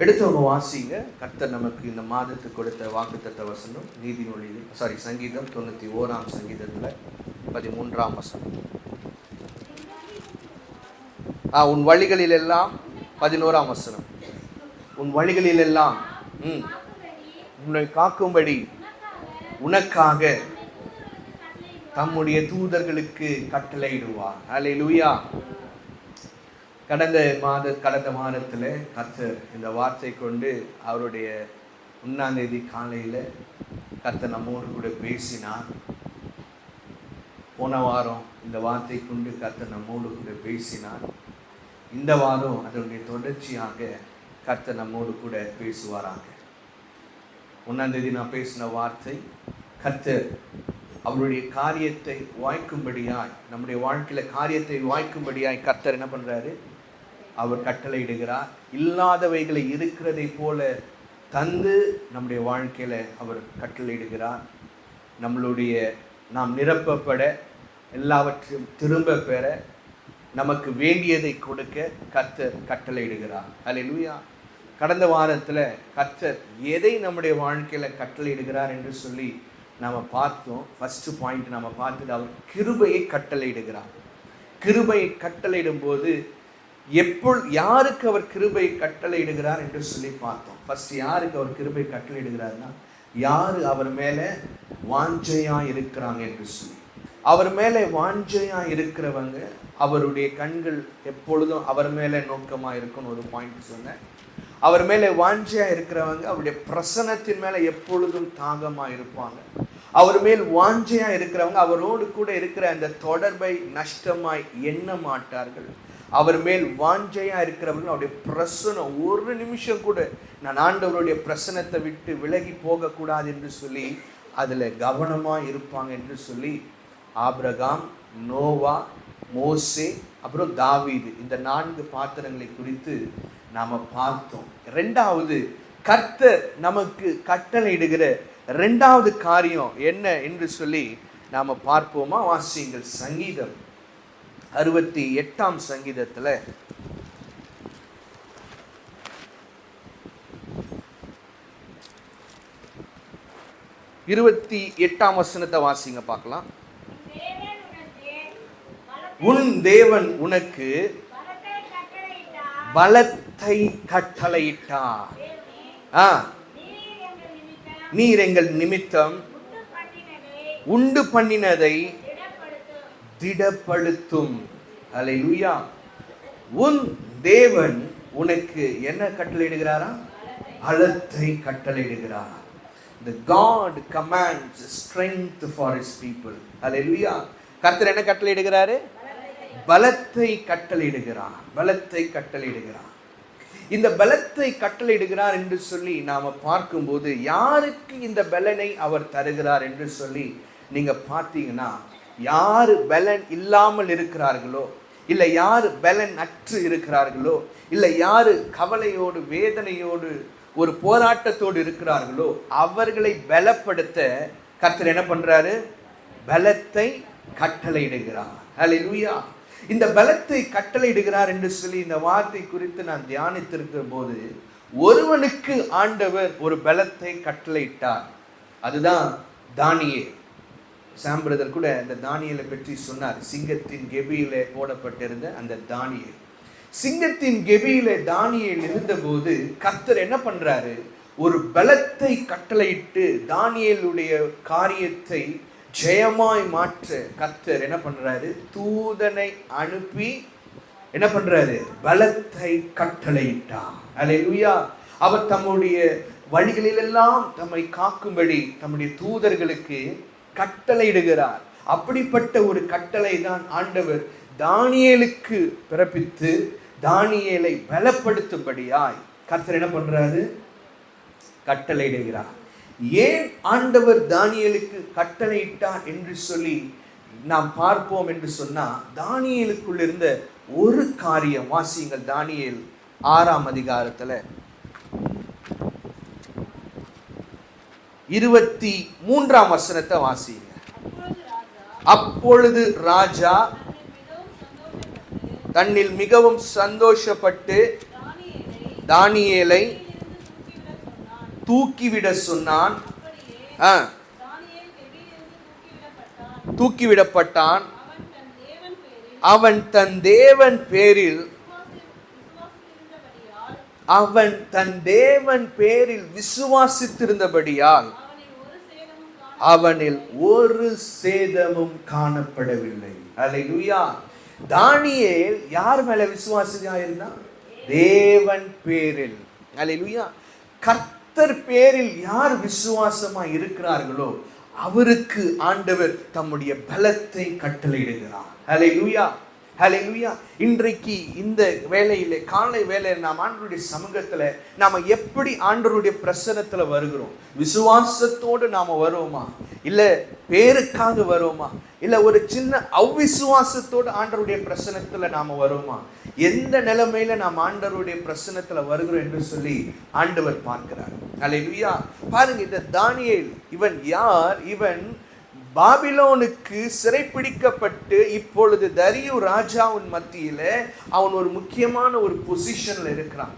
எடுத்தவங்க வாசிங்க. கர்த்தர் நமக்கு இந்த மாதத்துக்கு கொடுத்த வாக்குத்தத்த வசனம் சங்கீதம் 91 சங்கீதத்தில் 13 வசனம். உன் வழிகளில் எல்லாம் 11 வசனம். உன் வழிகளில் எல்லாம் உன்னை காக்கும்படி உனக்காக தம்முடைய தூதர்களுக்கு கட்டளையிடுவார். அல்லேலூயா. கடந்த மாதத்தில் கர்த்தர் இந்த வார்த்தை கொண்டு அவருடைய 1ஆம் தேதி காலையில் கர்த்தர் நம்மோடு கூட பேசினார். போன வாரம் இந்த வார்த்தை கொண்டு கர்த்தர் நம்மோடு கூட பேசினார். இந்த வாரம் அதனுடைய தொடர்ச்சியாக கர்த்தர் நம்மோடு கூட பேசுவாராங்க. 1ஆம் தேதி நான் பேசின வார்த்தை, கர்த்தர் அவருடைய காரியத்தை வாய்க்கும்படியாய், நம்முடைய வாழ்க்கையில் காரியத்தை வாய்க்கும்படியாய் கர்த்தர் என்ன பண்ணுறாரு? அவர் கட்டளையிடுகிறார். இல்லாதவைகளை இருக்கிறதை போல தந்து நம்முடைய வாழ்க்கையில் அவர் கட்டளையிடுகிறார். நாம் நிரப்பப்பட, எல்லாவற்றையும் திரும்ப பெற, நமக்கு வேண்டியதை கொடுக்க கர்த்தர் கட்டளையிடுகிறார். அல்லேலூயா. கடந்த வாரத்தில் கர்த்தர் எதை நம்முடைய வாழ்க்கையில் கட்டளையிடுகிறார் என்று சொல்லி நாம் பார்த்தோம். ஃபஸ்ட்டு பாயிண்ட் நாம் பார்த்தது, அவர் கிருபையை கட்டளையிடுகிறார். கிருபையை கட்டளையிடும் போது யாருக்கு அவர் கிருபை கட்டளையிடுகிறார் என்று சொல்லி பார்த்தோம். ஃபர்ஸ்ட் யாருக்கு அவர் கிருபை கட்டளையிடுகிறார்னா, யார் அவர் மேலே வாஞ்சையாக இருக்கிறாங்க என்று சொல்லி. அவர் மேலே வாஞ்சையாக இருக்கிறவங்க, அவருடைய கண்கள் எப்பொழுதும் அவர் மேலே நோக்கமாக இருக்குன்னு ஒரு பாயிண்ட் சொன்னேன். அவர் மேலே வாஞ்சையாக இருக்கிறவங்க அவருடைய பிரசன்னத்தின் மேலே எப்பொழுதும் தாகமாக இருப்பாங்க. அவர் மேல் வாஞ்சையாக இருக்கிறவங்க அவரோடு கூட இருக்கிற அந்த தொடர்பை நஷ்டமாய் எண்ண மாட்டார்கள். அவர் மேல் வாஞ்சையாக இருக்கிறவர்கள் அவருடைய பிரசனம், ஒரு நிமிஷம் கூட நான் ஆண்டவருடைய பிரசனத்தை விட்டு விலகி போகக்கூடாது என்று சொல்லி அதில் கவனமாக இருப்பாங்க என்று சொல்லி ஆபிரகாம், நோவா, மோசே, அப்புறம் தாவீது, இந்த 4 பாத்திரங்களை குறித்து நாம் பார்த்தோம். 2வது கர்த்தர் நமக்கு கட்டளையிடுகிற 2வது காரியம் என்ன என்று சொல்லி நாம் பார்ப்போமா? வாசியுங்கள். சங்கீதம் 68 சங்கீதத்தில் 28 வசனத்தை வாசிங்க பார்க்கலாம். உன் தேவன் உனக்கு பலத்தை கட்டளையிட்டார். நீர் எங்கள் நிமித்தம் உண்டு பண்ணினதை திடப்படுத்தும். அல்லேலூயா. உன் தேவன் உனக்கு என்ன கட்டளையிடுகிறாரா? பலத்தை கட்டளையிடுகிறார். The God commands strength for his people. அல்லேலூயா. கர்த்தர் என்ன கட்டளையிடுகிறாரு? பலத்தை கட்டளையிடுகிறார். பலத்தை கட்டளையிடுகிறார். இந்த பலத்தை கட்டளையிடுகிறார் என்று சொல்லி நாம் பார்க்கும்போது, யாருக்கு இந்த பலனை அவர் தருகிறார் என்று சொல்லி நீங்க பார்த்தீங்கன்னா, யார் பலன் இல்லாமல் இருக்கிறார்களோ, இல்லை யார் பலன் அற்று இருக்கிறார்களோ, இல்லை யார் கவலையோடு வேதனையோடு ஒரு போராட்டத்தோடு இருக்கிறார்களோ, அவர்களை பலப்படுத்த கர்த்தர் என்ன பண்றாரு? பலத்தை கட்டளையிடுகிறார். அல்லேலூயா. இந்த பலத்தை கட்டளையிடுகிறார் என்று சொல்லி இந்த வார்த்தை குறித்து நான் தியானித்திருக்கிற போது, ஒருவனுக்கு ஆண்டவர் ஒரு பலத்தை கட்டளையிட்டார். அதுதான் தானியேல். சாம் பிரதர் கூட அந்த தானியேலை பற்றி சொன்னார். சிங்கத்தின் கெபியிலே போடப்பட்டிருந்த அந்த தானியேல், சிங்கத்தின் கெபியிலே தானியேல் இருந்தபோது கர்த்தர் என்ன பண்றாரு? ஒரு பலத்தை கட்டளையிட்டு தானியேலுடைய காரியத்தை ஜெயமாய் மாற்ற கர்த்தர் என்ன பண்றாரு? தூதனை அனுப்பி என்ன பண்றாரு? பலத்தை கட்டளையிட்டார். அல்லேலூயா. அவர் தம்முடைய வழிகளிலெல்லாம் தம்மை காக்கும்படி தம்முடைய தூதர்களுக்கு கட்டளையிடுகிறார். அப்படிப்பட்ட ஒரு கட்டளை தான் ஆண்டவர் தானியேலுக்கு பிறப்பித்து தானியேலை பலப்படுத்தும்படியாய் கர்த்தர் என்ன பண்றாரு? கட்டளையிடுகிறார். ஏன் ஆண்டவர் தானியேலுக்கு கட்டளையிட்டார் என்று சொல்லி நாம் பார்ப்போம் என்று சொன்னா, தானியேலுக்குள் இருந்த ஒரு காரியம். வாசியுங்கள். தானியேல் 6 அதிகாரத்துல 23 வசனத்தை வாசிங்க. அப்பொழுது ராஜா தன்னில் மிகவும் சந்தோஷப்பட்டு தானியேலை தூக்கிவிட சொன்னான். தூக்கிவிடப்பட்டான். அவன் தன் தேவன் பேரில் விசுவாசித்திருந்தபடியால் அவனில் ஒரு சேதமும் காணப்படவில்லை. அல்லேலூயா. தானியேல் யார் மேல விசுவாசியா இருந்தான்? தேவன் பேரில். அல்லேலூயா. கர்த்தர் பேரில் யார் விசுவாசமா இருக்கிறார்களோ அவருக்கு ஆண்டவர் தம்முடைய பலத்தை கட்டளையிடுகிறார். அல்லேலூயா, அல்லேலூயா. இன்றைக்கு இந்த வேளையிலே, காலை வேளையில் நாம் ஆண்டவருடைய சமூகத்துல நாம எப்படி ஆண்டவருடைய பிரசன்னத்துல வருகிறோம்? விசுவாசத்தோடு நாம வருவோமா, இல்ல பேருக்காக வருவோமா, இல்ல ஒரு சின்ன அவ்விசுவாசத்தோடு ஆண்டவருடைய பிரசன்னத்துல நாம வருவோமா? எந்த நிலைமையில நாம் ஆண்டவருடைய பிரசன்னத்துல வருகிறோம் என்று சொல்லி ஆண்டவர் பார்க்கிறார். அல்லேலூயா. பாருங்க, இந்த தானியேல் இவன் யார்? இவன் பாபிலோனுக்கு சிறைப்பிடிக்கப்பட்டு இப்பொழுது தரியு ராஜாவின் மத்தியில அவன் ஒரு முக்கியமான ஒரு பொசிஷன்ல இருக்கிறான்.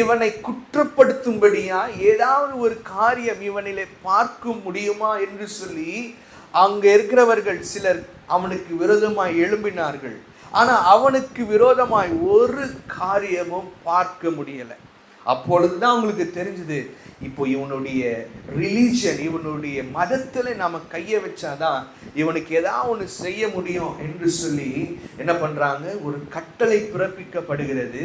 இவனை குற்றப்படுத்தும்படியா ஏதாவது ஒரு காரியம் இவனிலே பார்க்க முடியுமா என்று சொல்லி அங்க இருக்கிறவர்கள் சிலர் அவனுக்கு விரோதமாய் எழும்பினார்கள். ஆனா அவனுக்கு விரோதமாய் ஒரு காரியமும் பார்க்க முடியல. அப்பொழுதுதான் அவங்களுக்கு தெரிஞ்சது, இப்போ இவனுடைய ரிலீஜன், இவனுடைய மதத்துல நாம கைய வச்சாதான் இவனுக்கு ஏதாவது ஒன்று செய்ய முடியும் என்று சொல்லி என்ன பண்றாங்க, ஒரு கட்டளை பிறப்பிக்கப்படுகிறது.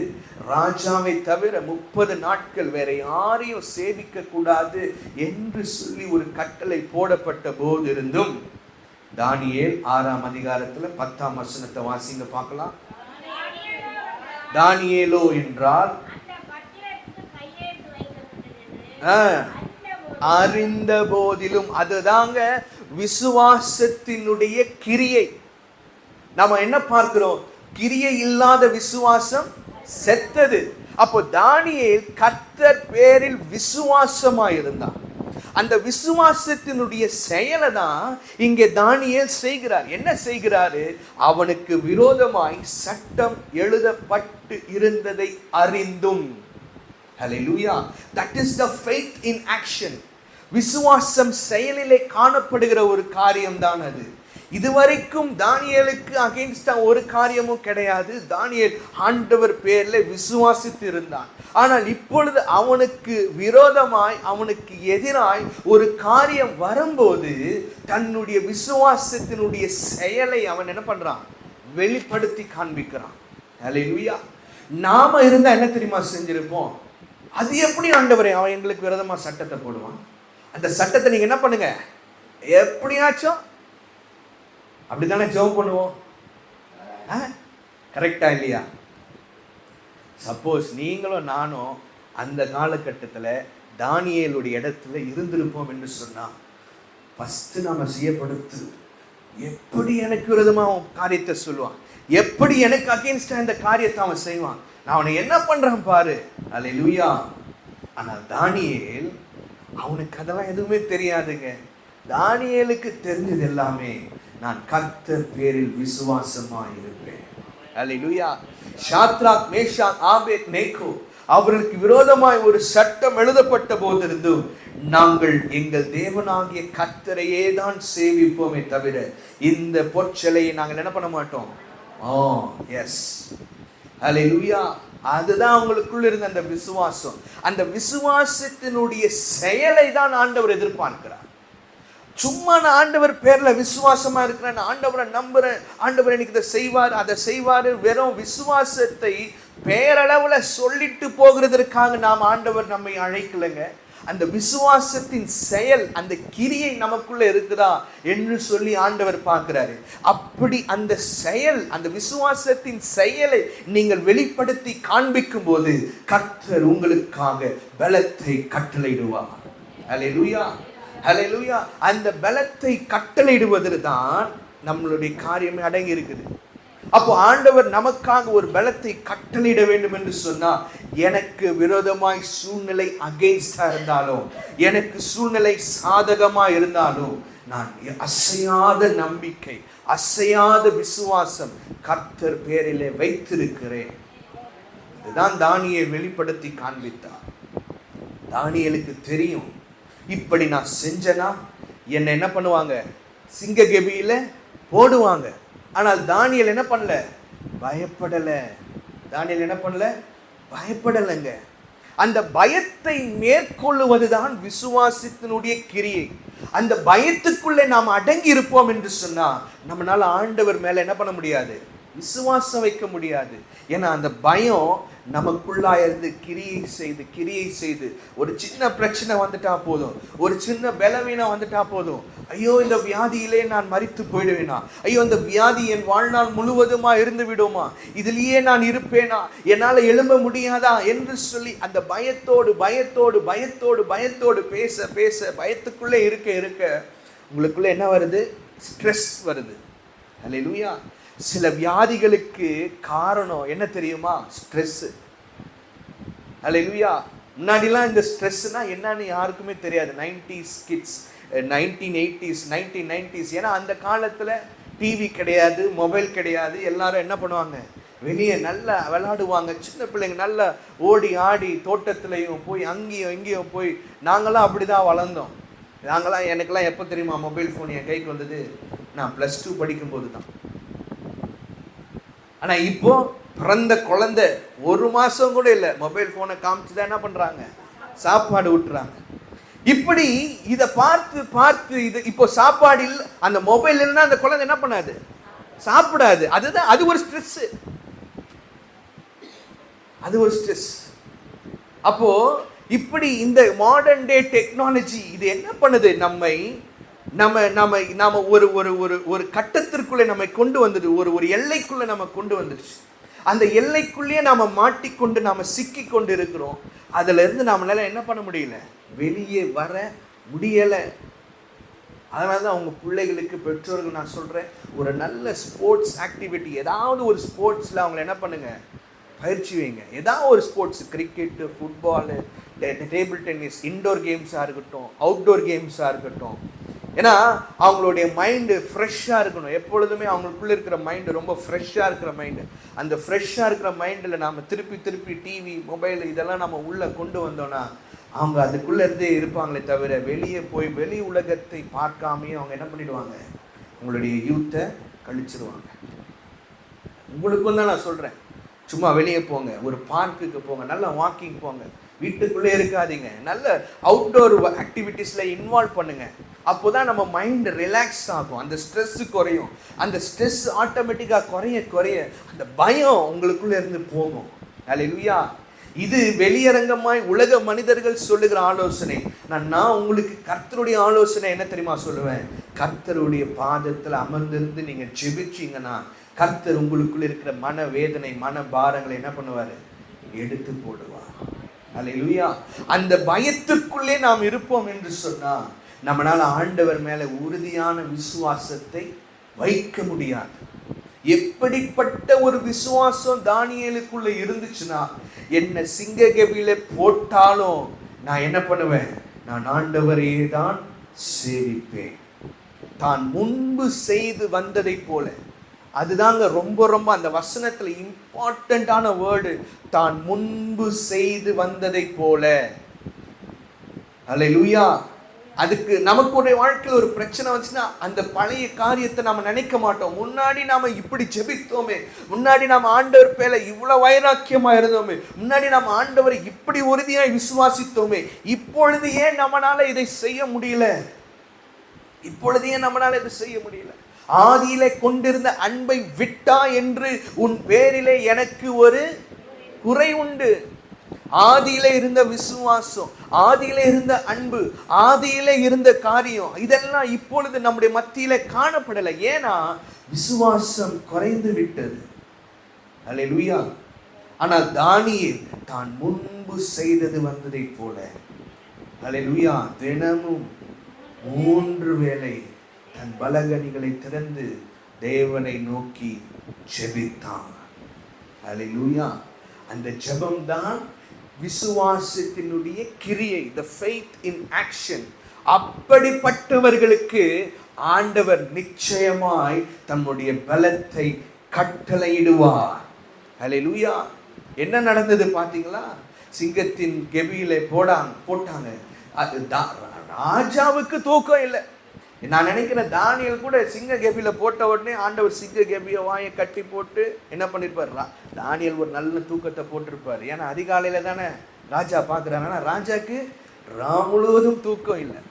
ராஜாவை தவிர 30 நாட்கள் வேற யாரையும் சேவிக்க கூடாது என்று சொல்லி ஒரு கட்டளை போடப்பட்ட போது இருந்தும் தானியேல் 6ஆம் அதிகாரத்துல 10ஆம் வசனத்தை வாசிங்க பார்க்கலாம். தானியேலோ என்றால் அறிந்த போதிலும், அதுதாங்க விசுவாசத்தினுடைய கிரியை. நாம என்ன பார்க்கிறோம்? கிரியை இல்லாத விசுவாசம் செத்தது. அப்போ தானியேல் கர்த்தர் பேரில் விசுவாசமா இருந்தான். அந்த விசுவாசத்தினுடைய செயலை தான் இங்கே தானியேல் செய்கிறார். என்ன செய்கிறாரு? அவனுக்கு விரோதமாய் சட்டம் எழுதப்பட்டு இருந்ததை அறிந்தும். Hallelujah. That is the faith in action. விசுவாசம் செயலிலே காணப்படுகிற ஒரு காரியம் தான் அது. இதுவரைக்கும் தானியேலுக்கு அகைன்ஸ்டா ஒரு காரியமும் கிடையாது. தானியேல் ஆண்டவர் பேர்ல விசுவாசித்து இருந்தான். ஆனால் இப்பொழுது அவனுக்கு விரோதமாய், அவனுக்கு எதிராய் ஒரு காரியம் வரும்போது தன்னுடைய விசுவாசத்தினுடைய செயலை அவன் என்ன பண்றான்? வெளிப்படுத்தி காண்பிக்கிறான். ஹல்லேலூயா. நாம இருந்தா என்ன தெரியுமா செஞ்சிருப்போம்? அது எப்படி ஆண்டவரே அவன் எங்களுக்கு விரோதமா சட்டத்தை போடுவான்? அந்த சட்டத்தை நீங்க என்ன பண்ணுங்க, எப்படியாச்சும் அப்படித்தானே ஜெபம் பண்ணுவோம். கரெக்டா இல்லையா? சப்போஸ் நீங்களும் நானும் அந்த காலகட்டத்தில் தானியேலுடைய இடத்துல இருந்திருப்போம் என்று சொன்னா, ஃபர்ஸ்ட் நாம செய்யப்படுத்து, எப்படி எனக்கு விரோதமா அவன் காரியத்தை சொல்லுவான், எப்படி எனக்கு அகேன்ஸ்டா இந்த காரியத்தை அவன் செய்வான், நான் அவனை என்ன பண்றான் பாரு. அல்லேலூயா. ஆனால் தானியேல், அவனுக்கு அதெல்லாம் எதுவுமே தெரியாதுங்க. தானியேலுக்கு தெரிஞ்சது எல்லாமே, நான் கர்த்தர் பேரில் விசுவாசமா இருப்பேன். அல்லேலூயா. ஷாத்ராக், மேஷாக், ஆபேத்நேகோ அவர்களுக்கு விரோதமாய் ஒரு சட்டம் எழுதப்பட்ட போதிருந்தும் நாங்கள் எங்கள் தேவனாகிய கர்த்தரையே தான் சேவிப்போமே தவிர இந்த பொற்சிலையை நாங்கள் என்ன பண்ண மாட்டோம். எஸ், அல்லேலூயா. அதுதான் அவங்களுக்குள்ள இருந்த அந்த விசுவாசம். அந்த விசுவாசத்தினுடைய செயலை தான் ஆண்டவர் எதிர்பார்க்கிறார். சும்மா நான் ஆண்டவர் பேர்ல விசுவாசமா இருக்கிறேன், ஆண்டவரை நம்புறேன், ஆண்டவர் எனக்கு இதை செய்வார் அதை செய்வாரு, வெறும் விசுவாசத்தை பேரளவுல சொல்லிட்டு போகிறதற்காக நாம் ஆண்டவர் நம்மை அழைக்கலைங்க. அந்த விசுவாசத்தின் செயல், அந்த கிரியை நமக்குள்ள இருக்குதா என்று சொல்லி ஆண்டவர் பார்க்கிறாரு. அப்படி அந்த செயல், அந்த விசுவாசத்தின் செயலை நீங்கள் வெளிப்படுத்தி காண்பிக்கும் போது கர்த்தர் உங்களுக்காக பலத்தை கட்டளையிடுவார். ஹல்லேலூயா, ஹல்லேலூயா. அந்த பலத்தை கட்டளையிடுவதில் தான் நம்மளுடைய காரியமே அடங்கி இருக்குது. அப்போ ஆண்டவர் நமக்காக ஒரு பலத்தை கட்டளையிட வேண்டும் என்று சொன்னா, எனக்கு விரோதமாய் சூழ்நிலை அகைன்ஸ்டா இருந்தாலும், எனக்கு சூழ்நிலை சாதகமா இருந்தாலும், நான் அசையாத நம்பிக்கை, அசையாத விசுவாசம் கர்த்தர் பேரிலே வைத்திருக்கிறேன். இதுதான் தானியேல் வெளிப்படுத்தி காண்பித்தார். தானியேலுக்கு தெரியும், இப்படி நான் செஞ்சேன்னா என்னை என்ன பண்ணுவாங்க, சிங்க கெபியில போடுவாங்க. ஆனால் தானியேல் என்ன பண்ணல, பயப்படல. தானியேல் என்ன பண்ணல, பயப்படலைங்க. அந்த பயத்தை மேற்கொள்ளுவதுதான் விசுவாசத்தினுடைய கிரியை. அந்த பயத்துக்குள்ளே நாம் அடங்கி இருப்போம் என்று சொன்னா நம்மளால ஆண்டவர் மேல என்ன பண்ண முடியாது, விசுவாசம் வைக்க முடியாது. ஏன்னா அந்த பயம் நமக்குள்ளா இருந்து கிரியை செய்து ஒரு சின்ன பிரச்சனை வந்துட்டா போதும், ஒரு சின்ன பலவீனம் வந்துட்டா போதும், ஐயோ இந்த வியாதியிலே நான் மரித்து போயிடுவேனா, ஐயோ இந்த வியாதி என் வாழ்நாள் முழுவதுமா இருந்து விடுமா, இதுலயே நான் இருப்பேனா, என்னால எழும்ப முடியாதா என்று சொல்லி அந்த பயத்தோடு பயத்தோடு பயத்தோடு பயத்தோடு பேச பேச பயத்துக்குள்ளே இருக்க உங்களுக்குள்ள என்ன வருது, ஸ்ட்ரெஸ் வருது. அல்லேலூயா. சில வியாதிகளுக்கு காரணம் என்ன தெரியுமா, ஸ்ட்ரெஸ். அல்லேலூயா. முன்னாடிலாம் இந்த ஸ்ட்ரெஸ்னா என்னன்னு யாருக்குமே தெரியாது. 90s கிட்ஸ், 1980s 1990s, ஏன்னா அந்த காலத்தில் டிவி கிடையாது, மொபைல் கிடையாது. எல்லாரும் என்ன பண்ணுவாங்க, வெளியே நல்லா விளையாடுவாங்க. சின்ன பிள்ளைங்க நல்லா ஓடி ஆடி தோட்டத்துலையும் போய் அங்கேயும் இங்கேயும் போய், நாங்களாம் அப்படி தான் வளர்ந்தோம். எனக்கெல்லாம் எப்போ தெரியுமா மொபைல் ஃபோன் என் கைக்கு வந்தது, நான் +2 படிக்கும்போது தான். ஆனால் இப்போ பிறந்த குழந்தை 1 மாதம் கூட இல்லை, மொபைல் ஃபோனை காமிச்சுதான் என்ன பண்ணுறாங்க, சாப்பாடு விட்டுறாங்க. இப்படி இதை பார்த்து இது இப்போ சாப்பாடு இல்லை, அந்த மொபைல் இல்லைன்னா அந்த குழந்தை என்ன பண்ணாது, சாப்பிடாது. அதுதான், அது ஒரு ஸ்ட்ரெஸ், அது ஒரு ஸ்ட்ரெஸ். அப்போ இப்படி இந்த மாடர்ன் டே டெக்னாலஜி இது என்ன பண்ணுது, நாம ஒரு கட்டத்திற்குள்ளே நம்மை கொண்டு வந்தது, ஒரு எல்லைக்குள்ளே நம்ம கொண்டு வந்துடுச்சு. அந்த எல்லைக்குள்ளேயே நாம மாட்டிக்கொண்டு நாம சிக்கி கொண்டு இருக்கிறோம். அதுல இருந்து நம்மளால என்ன பண்ண முடியல, வெளியே வர முடியல. அதனாலதான் அவங்க பிள்ளைகளுக்கு, பெற்றோர்கள் நான் சொல்றேன், ஒரு நல்ல ஸ்போர்ட்ஸ் ஆக்டிவிட்டி, ஏதாவது ஒரு ஸ்போர்ட்ஸ்ல அவங்களை என்ன பண்ணுங்க, பயிற்சி வைங்க. ஏதாவது ஒரு sports, cricket, football, table tennis, indoor கேம்ஸாக இருக்கட்டும், அவுட்டோர் கேம்ஸாக இருக்கட்டும். ஏன்னா அவங்களுடைய மைண்டு ஃப்ரெஷ்ஷாக இருக்கணும். எப்பொழுதுமே அவங்களுக்குள்ளே இருக்கிற மைண்டு ரொம்ப ஃப்ரெஷ்ஷாக இருக்கிற மைண்டு. அந்த ஃப்ரெஷ்ஷாக இருக்கிற மைண்டில் நாம் திருப்பி டிவி, மொபைல் இதெல்லாம் நம்ம உள்ளே கொண்டு வந்தோன்னா அவங்க அதுக்குள்ளே இருந்தே இருப்பாங்களே தவிர வெளியே போய் வெளி உலகத்தை பார்க்காமையே அவங்க என்ன பண்ணிடுவாங்க, உங்களுடைய யூத்தை கழிச்சிருவாங்க. உங்களுக்கும் தான் நான் சொல்கிறேன், சும்மா வெளியே போங்க, ஒரு பார்க்குக்கு போங்க, நல்லா வாக்கிங் போங்க, வீட்டுக்குள்ளே இருக்காதீங்க, நல்ல அவுட்டோர் ஆக்டிவிட்டீஸில் இன்வால்வ் பண்ணுங்க. அப்போ தான் நம்ம மைண்ட் ரிலாக்ஸ் ஆகும், அந்த ஸ்ட்ரெஸ்ஸு குறையும். அந்த ஸ்ட்ரெஸ் ஆட்டோமேட்டிக்காக குறைய அந்த பயம் உங்களுக்குள்ளே இருந்து போகும். அல்லேலூயா. இது வெளியரங்கமாய் உலக மனிதர்கள் சொல்லுகிற ஆலோசனை. நான் உங்களுக்கு கர்த்தருடைய ஆலோசனை என்ன தெரியுமா சொல்லுவேன், கர்த்தருடைய பாதத்தில் அமர்ந்திருந்து நீங்கள் ஜெபிச்சீங்கன்னா கர்த்தர் உங்களுக்குள்ள இருக்கிற மன வேதனை, மன பாரங்களை என்ன பண்ணுவார், எடுத்து போடுவார். அல்லேலூயா. அந்த பயத்துக்குள்ளே நாம் இருப்போம் என்று சொன்னா நம்மளால ஆண்டவர் மேல உறுதியான விசுவாசத்தை வைக்க முடியாது. எப்படிப்பட்ட ஒரு விசுவாசம் தானியேலுக்குள்ள இருந்துச்சுன்னா, என்ன சிங்க கெபியில போட்டாலும் நான் என்ன பண்ணுவேன், நான் ஆண்டவரே தான் சேவிப்பேன். தான் முன்பு செய்து வந்ததை போல. அதுதாங்க ரொம்ப அந்த வசனத்துல இம்பார்ட்டன்டான வேர்டு, தான் முன்பு செய்து வந்ததை போல. அல்லேலூயா. அதுக்கு நமக்குடைய வாழ்க்கையில் ஒரு பிரச்சனை வந்துச்சுன்னா அந்த பழைய காரியத்தை நம்ம நினைக்க மாட்டோம். முன்னாடி நாம இப்படி ஜெபித்தோமே, முன்னாடி நாம ஆண்டவர் பேல இவ்வளவு வைராக்கியமா இருந்தோமே, முன்னாடி நாம ஆண்டவரை இப்படி உறுதியாய் விசுவாசித்தோமே, இப்பொழுது ஏன் நம்மளால இதை செய்ய முடியல, ஆதியிலே கொண்டிருந்த அன்பை விட்டா என்று உன் பேரிலே எனக்கு ஒரு குறை உண்டு. ஆதியிலே இருந்த விசுவாசம், ஆதியிலே இருந்த அன்பு, ஆதியிலே இருந்த காரியம் இதெல்லாம் இப்பொழுது நம்முடைய மத்தியில காணப்படலை. ஏன்னா விசுவாசம் குறைந்து விட்டது. அல்லேலூயா. ஆனால் தானியேல் தான் முன்பு செய்தது வந்ததை போல, அல்லேலூயா, தினமும் 3 வேளை தன் பலகணிகளை திறந்து தேவனை நோக்கி ஜெபித்தான். அல்லேலூயா. அந்த ஜெபம் தான் விசுவாசத்தினுடைய கிரியை, the faith in action. அப்படிப்பட்டவர்களுக்கு ஆண்டவர் நிச்சயமாய் தம்முடைய பலத்தை கட்டளையிடுவார். அல்லேலூயா. என்ன நடந்தது பாத்தீங்களா? சிங்கத்தின் கெபியில போட்டாங்க. அது ராஜாவுக்கு தூக்கம் இல்லை. நான் நினைக்கிறேன் தானியேல் கூட சிங்க கெபியில போட்ட உடனே ஆண்டவர் சிங்க கெபியை வாயை கட்டி போட்டு என்ன பண்ணிருப்பாரு, தானியேல் ஒரு நல்ல தூக்கத்தை போட்டிருப்பாரு. ஏன்னா அதிகாலையில தானே ராஜா பார்க்குறாங்க. ராஜாக்கு முழுவதும் தூக்கம் இல்லை.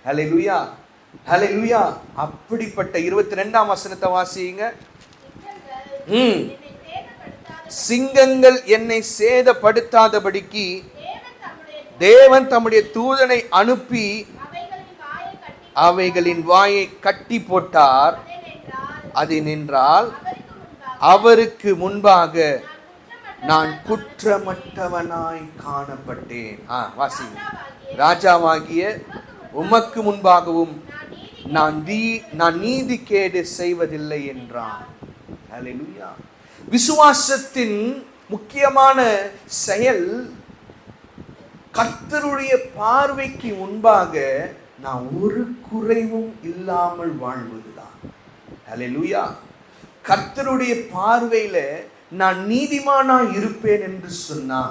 ஹல்லேலூயா, ஹல்லேலூயா. அப்படிப்பட்ட 22ஆம் வசனத்தை வாசிங்க. சிங்கங்கள் என்னை சேதப்படுத்தாதபடிக்கு தேவன் தம்முடைய தூதனை அனுப்பி அவைகளின் வாயை கட்டி போட்டார். அது நின்றால் அவருக்கு முன்பாக நான் குற்றமற்றவனாய் காணப்பட்டேன். வாசிங்க. ராஜாவாகிய உமக்கு முன்பாகவும் நான் நீதி கேடு செய்வதில்லை என்றான். ஹல்லேலூயா. விசுவாசத்தின் முக்கியமான செயல் கர்த்தருடைய பார்வைக்கு முன்பாக நான் ஒரு குறைவும் இல்லாமல் வாழ்வதுதான். ஹல்லேலூயா. கர்த்தருடைய பார்வையில நான் நீதிமானா இருப்பேன் என்று சொன்னா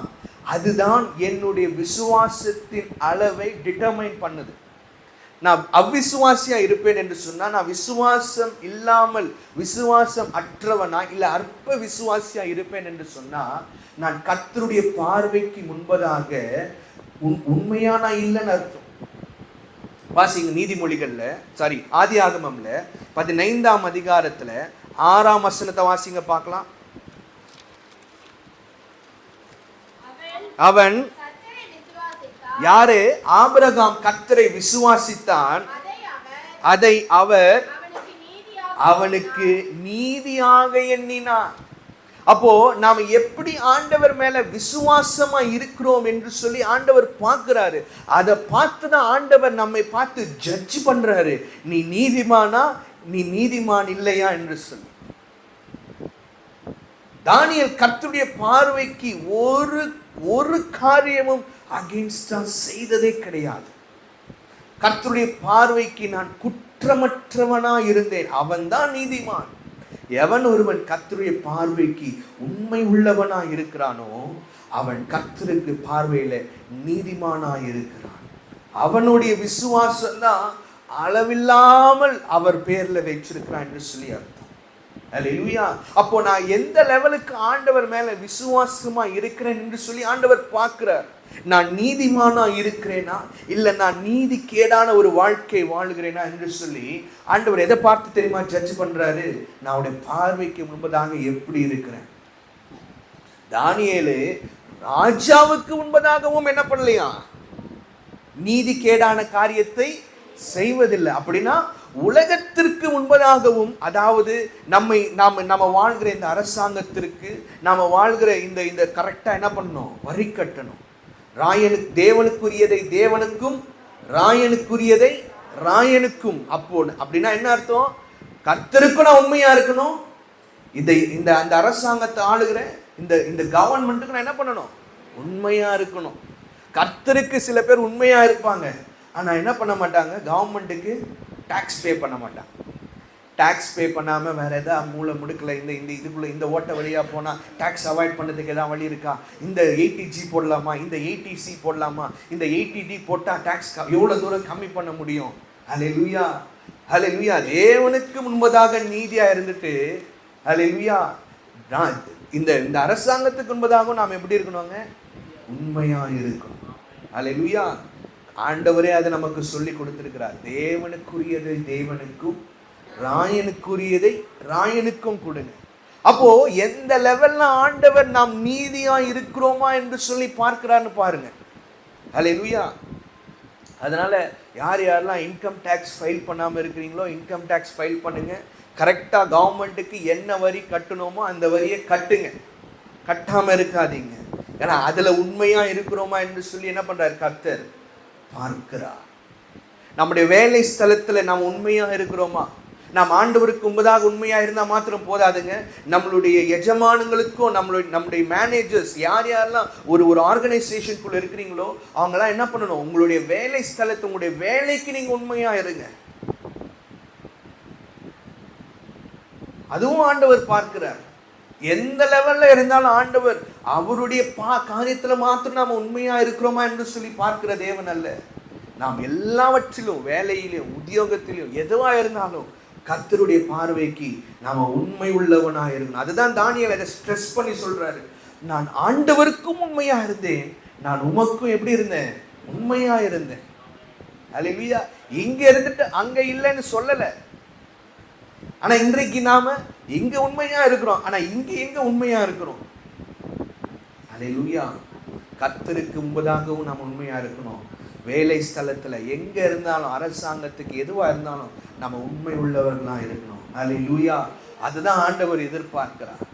அதுதான் என்னுடைய விசுவாசத்தின் அளவை டிட்டர்மைன் பண்ணுது. நான் அவிசுவாசியா இருப்பேன் என்று சொன்னா, நான் விசுவாசம் இல்லாமல் விசுவாசம் அற்றவனா இல்ல அற்ப விசுவாசியா இருப்பேன் என்று சொன்னா, நான் கர்த்தருடைய பார்வைக்கு முன்பதாக உண்மையான இல்லைன்னு அர்த்தம். வாசிங்க நீதிமொழிகள்ல ஆதியாகமம்ல 15ஆம் அதிகாரத்துல 6ஆம் வசனத்தை வாசிங்க பார்க்கலாம். அவன் யாரு? ஆபிரகாம் கர்த்தரை விசுவாசித்தான், அதை அவர் அவனுக்கு நீதியாக எண்ணினார். அப்போ நாம் எப்படி ஆண்டவர் மேல விசுவாசமா இருக்கிறோம் என்று சொல்லி ஆண்டவர் பார்க்கிறாரு. அதை பார்த்துதான் ஆண்டவர் நம்மை பார்த்து ஜட்ஜ் பண்றாரு. நீ நீதிமானா நீ நீதிமான் இல்லையா என்று சொல்லி. தானியேல் கர்த்தருடைய பார்வைக்கு ஒரு காரியமும் அகைன்ஸ்டா செய்ததே கிடையாது. கர்த்தருடைய பார்வைக்கு நான் குற்றமற்றவனா இருந்தேன். அவன் தான் நீதிமான். எவன் ஒருவன் கர்த்தருடைய பார்வைக்கு உண்மை உள்ளவனா இருக்கிறானோ அவன் கர்த்தருக்கு பார்வையில நீதிமானா இருக்கிறான். அவனுடைய விசுவாசம் தான் அளவில்லாமல் அவர் பேர்ல வச்சிருக்கிறான் என்று சொல்லி அர்த்தம். ஹல்லேலூயா. அப்போ நான் எந்த லெவலுக்கு ஆண்டவர் மேல விசுவாசமா இருக்கிறேன் என்று சொல்லி ஆண்டவர் பார்க்கிறார். நான் நீதிமானா இருக்கிறேனா இல்ல நான் நீதி கேடான ஒரு வாழ்க்கை வாழ்கிறேனா என்று சொல்லி ஆண்டவர் எதை பார்த்து தெரியுமா ஜட்ஜ் பண்றாரு? நான் அவருடைய பார்வைக்கு முன்பதாக எப்படி இருக்கிறேன். தானியேலு ராஜாவுக்கு முன்பதாகவும் என்ன பண்ணலையா? நீதி கேடான காரியத்தை செய்வதில்லை. அப்படின்னா உலகத்திற்கு முன்பதாகவும், அதாவது நம்ம வாழ்கிற இந்த அரசாங்கத்திற்கு, நாம வாழ்கிற இந்த கரெக்டா என்ன பண்ணணும்? வரி கட்டணும். தேவனுக்குரியதை தேவனுக்கும், ராயனுக்குரியதை ராயனுக்கும். அப்படின்னா என்ன அர்த்தம்? கர்த்தருக்கும் நான் உண்மையா இருக்கணும். அந்த அரசாங்கத்தை ஆளுகிற இந்த கவர்மெண்ட்டுக்கு நான் என்ன பண்ணணும்? உண்மையா இருக்கணும். கர்த்தருக்கு சில பேர் உண்மையா இருப்பாங்க, ஆனா என்ன பண்ண மாட்டாங்க? கவர்மெண்ட்டுக்கு டாக்ஸ் பே பண்ண மாட்டாங்க. டாக்ஸ் பே பண்ணாமல் வேறு எதாவது மூளை முடுக்கல இதுக்குள்ளே இந்த ஓட்ட வழியாக போனால் டாக்ஸ் அவாய்ட் பண்ணதுக்கு எதாவது வழி இருக்கா? இந்த 80G போடலாமா, இந்த 80C போடலாமா, இந்த 80D போட்டால் டாக்ஸ் எவ்வளோ தூரம் கம்மி பண்ண முடியும்? ஹல்லேலூயா, ஹல்லேலூயா. தேவனுக்கு முன்பதாக நீதியாக இருந்துட்டு, ஹல்லேலூயா, இந்த அரசாங்கத்துக்கு முன்பதாக நாம் எப்படி இருக்கணுங்க? உண்மையாக இருக்கணும். ஹல்லேலூயா. ஆண்டவரே அதை நமக்கு சொல்லி கொடுத்திருக்கிறார். தேவனுக்குரியதை தேவனுக்கும், ராயனுக்குரியதை ராயனுக்கும் கொடுங்க. அப்போ எந்த லெவல்ல ஆண்டவர் நாம் நீதியா இருக்கிறோமா என்று சொல்லி பார்க்கிறான்னு பாருங்க. ஹல்லேலூயா. அதனால யாரெல்லாம் இன்கம் டேக்ஸ் ஃபைல் பண்ணாம இருக்கிறீங்களோ இன்கம் டேக்ஸ் ஃபைல் பண்ணுங்க. கரெக்டா கவர்மெண்ட்டுக்கு என்ன வரி கட்டணுமோ அந்த வரியை கட்டுங்க, கட்டாம இருக்காதீங்க. ஏன்னா அதுல உண்மையா இருக்கிறோமா என்று சொல்லி என்ன பண்றாரு? கர்த்தர் பார்க்கிறார். நம்முடைய வேலை ஸ்தலத்துல நாம் உண்மையா இருக்கிறோமா? நாம் ஆண்டவருக்கு முன்பதாக உண்மையா இருந்தா மாத்திரம் போதாதுங்க. நம்மளுடைய எஜமானங்களுக்கும் நம்முடைய மேனேஜர்ஸ் யாரெல்லாம் ஒரு ஆர்கனைசேஷனுக்குள்ள இருக்கிறீங்களோ அவங்கெல்லாம் என்ன பண்ணணும்? உங்களுடைய வேலை ஸ்தலத்தை, உங்களுடைய வேலைக்கு நீங்க உண்மையா இருங்க. அதுவும் ஆண்டவர் பார்க்கிறார். எந்த லெவல்ல இருந்தாலும் ஆண்டவர் அவருடைய காரியத்துல மாத்திரம் நாம உண்மையா இருக்கிறோமா என்று சொல்லி பார்க்கிற தேவன் அல்ல. நாம் எல்லாவற்றிலும், வேலையிலும், உத்தியோகத்திலும், எதுவா இருந்தாலும் கர்த்தருடைய பார்வைக்கு நாம உண்மை உள்ளவனா இருக்கணும். அதுதான் தானியேல் அதை ஸ்ட்ரெஸ் பண்ணி சொல்றாரு. நான் ஆண்டவருக்கும் உண்மையா இருந்தேன், நான் உமக்கும் எப்படி இருந்தேன்? உண்மையா இருந்தேன். அல்லேலூயா. இங்க இருந்துட்டு அங்க இல்லைன்னு சொல்லல. ஆனா இன்றைக்கு நாம இங்க உண்மையா இருக்கிறோம், ஆனா இங்க எங்க உண்மையா இருக்கிறோம்? அல்லேலூயா. கர்த்தருக்கு முன்பதாகவும் நாம் உண்மையா இருக்கணும். வேலை ஸ்தலத்துல எங்க இருந்தாலும், அரசாங்கத்துக்கு எதுவா இருந்தாலும் நம்ம உண்மை உள்ளவர்களா இருக்கணும். அல்லேலூயா. அதுதான் ஆண்டவர் எதிர்பார்க்கிறார்.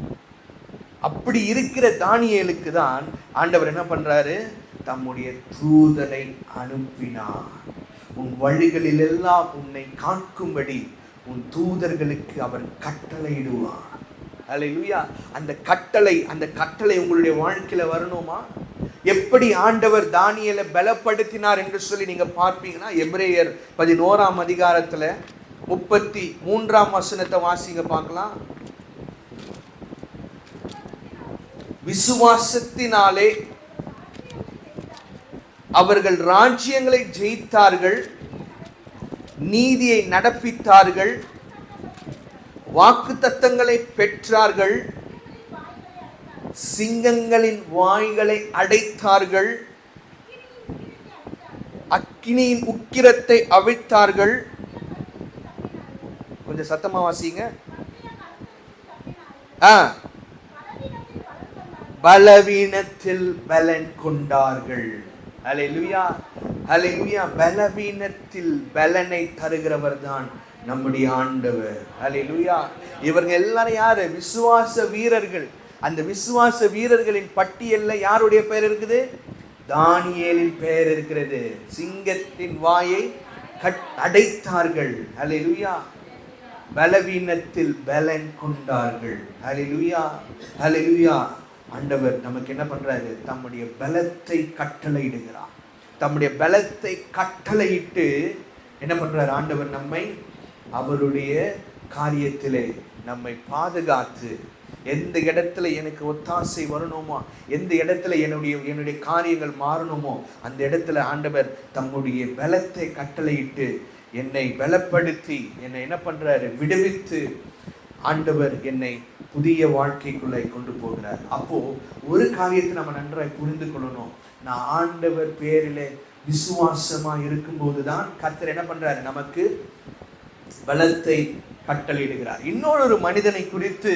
அப்படி இருக்கிற தானியேலுக்கு தான் ஆண்டவர் என்ன பண்றாரு? தம்முடைய தூதனை அனுப்பினார். உன் வழிகளில் எல்லாம் உன்னை காக்கும்படி உன் தூதர்களுக்கு அவர் கட்டளையிடுவார். அல்லேலூயா. அந்த கட்டளை உங்களுடைய வாழ்க்கையில வரணுமா? எப்படி ஆண்டவர் தானியேலை பலப்படுத்தினார் என்று சொல்லி நீங்க பார்ப்பீங்கன்னா, எபிரேயர் 11ஆம் அதிகாரத்துல 33ஆம் வசனத்தை வாசிங்க பார்க்கலாம். விசுவாசத்தினாலே அவர்கள் ராஜ்யங்களை ஜெயித்தார்கள், நீதியை நடப்பித்தார்கள், வாக்குத்தத்தங்களை பெற்றார்கள், சிங்கங்களின் வாய்களை அடைத்தார்கள், அக்கினியின் உக்கிரத்தை அவிழ்த்தார்கள். கொஞ்சம் சத்தமா வாசிங்க. பலவீனத்தில் பலன் கொண்டார்கள். அல்லேலூயா. அல்லேலூயா. பலவீனத்தில் பலனை தருகிறவர் தான் நம்முடைய ஆண்டவர். அல்லேலூயா. இவங்க எல்லாரும் யாரு? விசுவாச வீரர்கள். அந்த விசுவாச வீரர்களின் பட்டியல்ல யாருடைய பெயர் இருக்குது? தானியேலின் பெயர் இருக்கிறது. சிங்கத்தின் வாயை அடைத்தார்கள். அல்லேலூயா. பலவீனத்தில் பலன் கொண்டார்கள். அல்லேலூயா. அல்லேலூயா. ஆண்டவர் நமக்கு என்ன பண்றாரு? தம்முடைய பலத்தை கட்டளையிடுகிறார். தம்முடைய பலத்தை கட்டளையிட்டு என்ன பண்றாரு? ஆண்டவர் நம்மை அவருடைய காரியத்திலே நம்மை பாதுகாத்து, எந்த இடத்துல எனக்கு ஒத்தாசை வரணுமோ, எந்த இடத்துல என்னுடைய காரியங்கள் மாறணுமோ, அந்த இடத்துல ஆண்டவர் தம்முடைய பலத்தை கட்டளையிட்டு என்னை பலப்படுத்தி என்னை என்ன பண்றாரு? விடுவித்து ஆண்டவர் என்னை புதிய வாழ்க்கைக்குள்ளே கொண்டு போகிறார். அப்போ ஒரு காரியத்தை நம்ம நன்றாய் புரிந்து கொள்ளணும். நான் ஆண்டவர் பேரிலே விசுவாசமா இருக்கும்போது தான் கர்த்தர் என்ன பண்றாரு? நமக்கு பலத்தை கட்டளையிடுகிறார். இன்னொரு மனிதனை குறித்து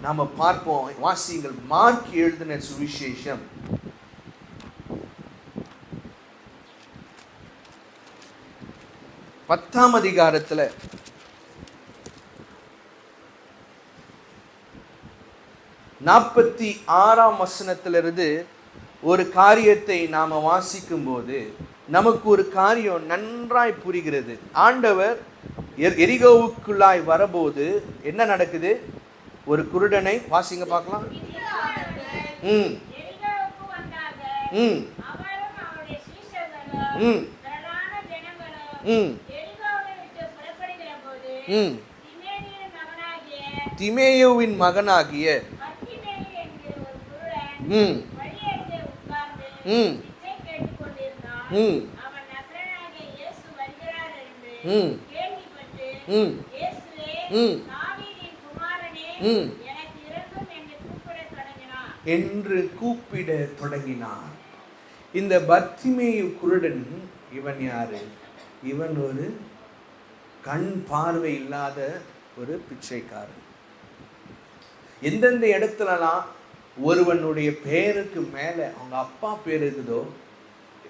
நாம பார்ப்போம். வாசியுங்கள். மார்க் எழுதின சுவிசேஷம் 10ஆம் அதிகாரத்துல 46ஆம் வசனத்திலிருந்து ஒரு காரியத்தை நாம வாசிக்கும் போது நமக்கு ஒரு காரியம் நன்றாய் புரிகிறது. ஆண்டவர் எரிகோவுக்குள்ளாய் வரபோது என்ன நடக்குது? ஒரு குருடனை வாசிங்க பார்க்கலாம். திமேயுவின் மகனாகிய என்று கூப்பிட தொடங்கினார். இந்த பர்த்திமேயு குருடன் இவன் யாரு? இவன் ஒரு கண் பார்வை இல்லாத ஒரு பிச்சைக்காரன். எந்தெந்த இடத்துலலாம் ஒருவனுடைய பேருக்கு மேல அவங்க அப்பா பேர் இருக்குதோ,